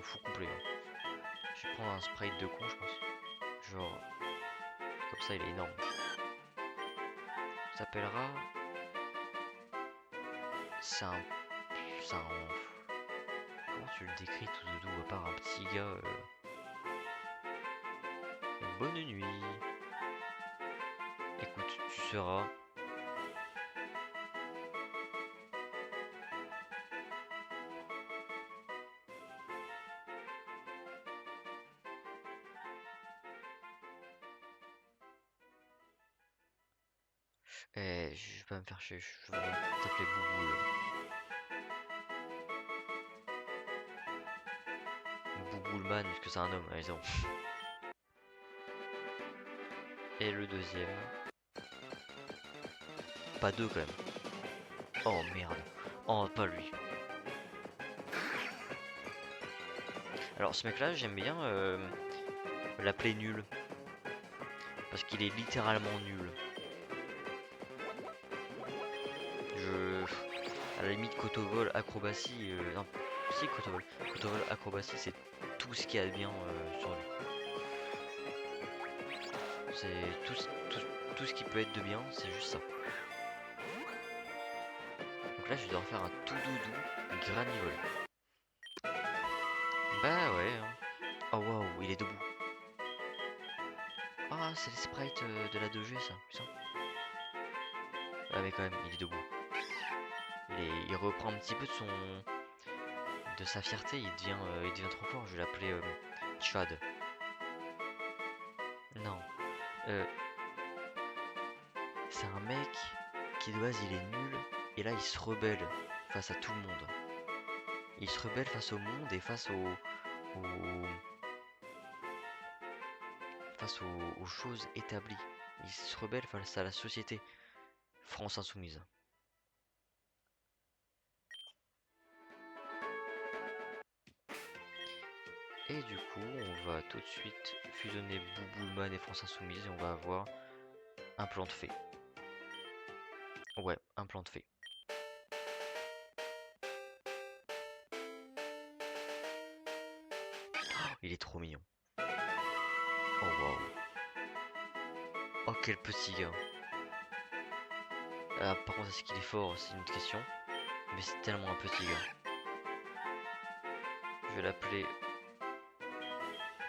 fous complet. Hein. Je vais prendre un sprite de con, je pense. Genre, comme ça, il est énorme. Il s'appellera... C'est un... Comment tu le décris, tout doudou, à part un petit gars... Bonne nuit. Écoute, tu seras... Eh, je vais pas me faire chier, je vais t'appeler Bouboule. Bouboulman, parce que c'est un homme, allez, c'est bon. Et le deuxième... Pas deux quand même. Oh merde. Oh, pas lui. Alors ce mec là, j'aime bien l'appeler nul. Parce qu'il est littéralement nul. À la limite, Cotobol, acrobatie, non, si Cotobol, Cotobol, acrobatie, c'est tout ce qu'il y a de bien sur lui. C'est tout ce qui peut être de bien, c'est juste ça. Donc là, je vais devoir faire un tout doudou granivole. Bah ouais. Hein. Oh waouh, il est debout. Ah, c'est le sprite de la 2G ça, putain. Ouais, mais quand même, il est debout. Il reprend un petit peu de sa fierté, il devient trop fort. Je vais l'appeler Chad. Non. Euh, c'est un mec qui de base il est nul et là il se rebelle face à tout le monde. Il se rebelle face au monde et aux choses établies. Il se rebelle face à la société. France insoumise. Et du coup, on va tout de suite fusionner Bouboulman et France insoumise et on va avoir un plan de fée. Ouais, un plan de fée. Oh, il est trop mignon. Oh waouh. Oh quel petit gars. Ah, par contre, est-ce qu'il est fort? C'est une autre question. Mais c'est tellement un petit gars. Je vais l'appeler.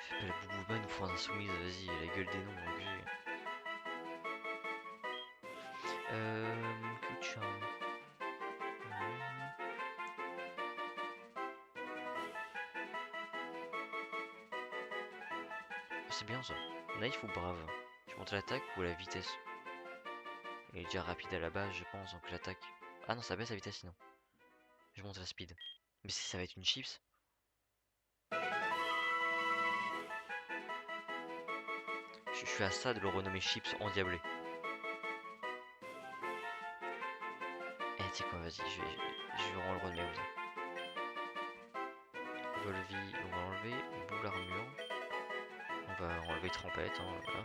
Je vais l'appeler Bouboulman ou France insoumise. Vas-y, la gueule des noms, obligé. Coup de charme. C'est bien ça. Naïf ou brave? Tu montes l'attaque ou la vitesse? Il est déjà rapide à la base, je pense, donc l'attaque. Ah non, ça baisse la vitesse sinon. Je monte la speed. Mais si ça va être une chips. Je suis à ça de le renommer chips endiablé. Eh, tu sais quoi, vas-y, je vais vraiment le renommer comme ça. Volvi, on va enlever. Boule armure. On va enlever Trompette, hein, voilà.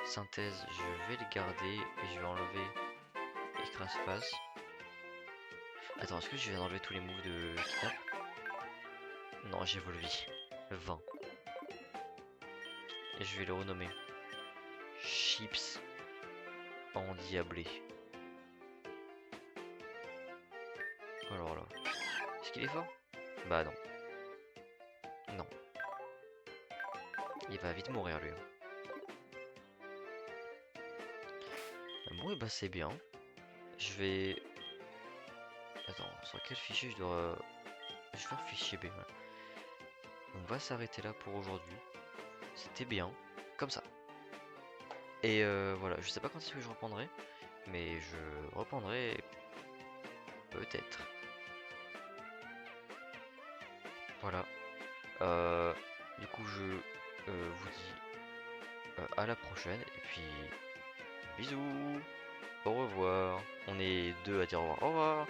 Synthèse, je vais le garder et je vais enlever écrase face. Attends, est-ce que je viens d'enlever tous les moves de Kidnap? Non, j'ai Volvi. 20. Et je vais le renommer Chips endiablé. Alors là. Est-ce qu'il est fort? Bah non. Non. Il va vite mourir lui. Bon et bah c'est bien. Je vais... Attends, sur quel fichier je dois... Je vais faire fichier B. Voilà. On va s'arrêter là pour aujourd'hui. C'était bien. Comme ça. Et voilà, je sais pas quand est-ce que je reprendrai. Mais je reprendrai... Peut-être. Voilà. Du coup je vous dis à la prochaine. Et puis... Bisous. Au revoir. On est deux à dire au revoir. Au revoir.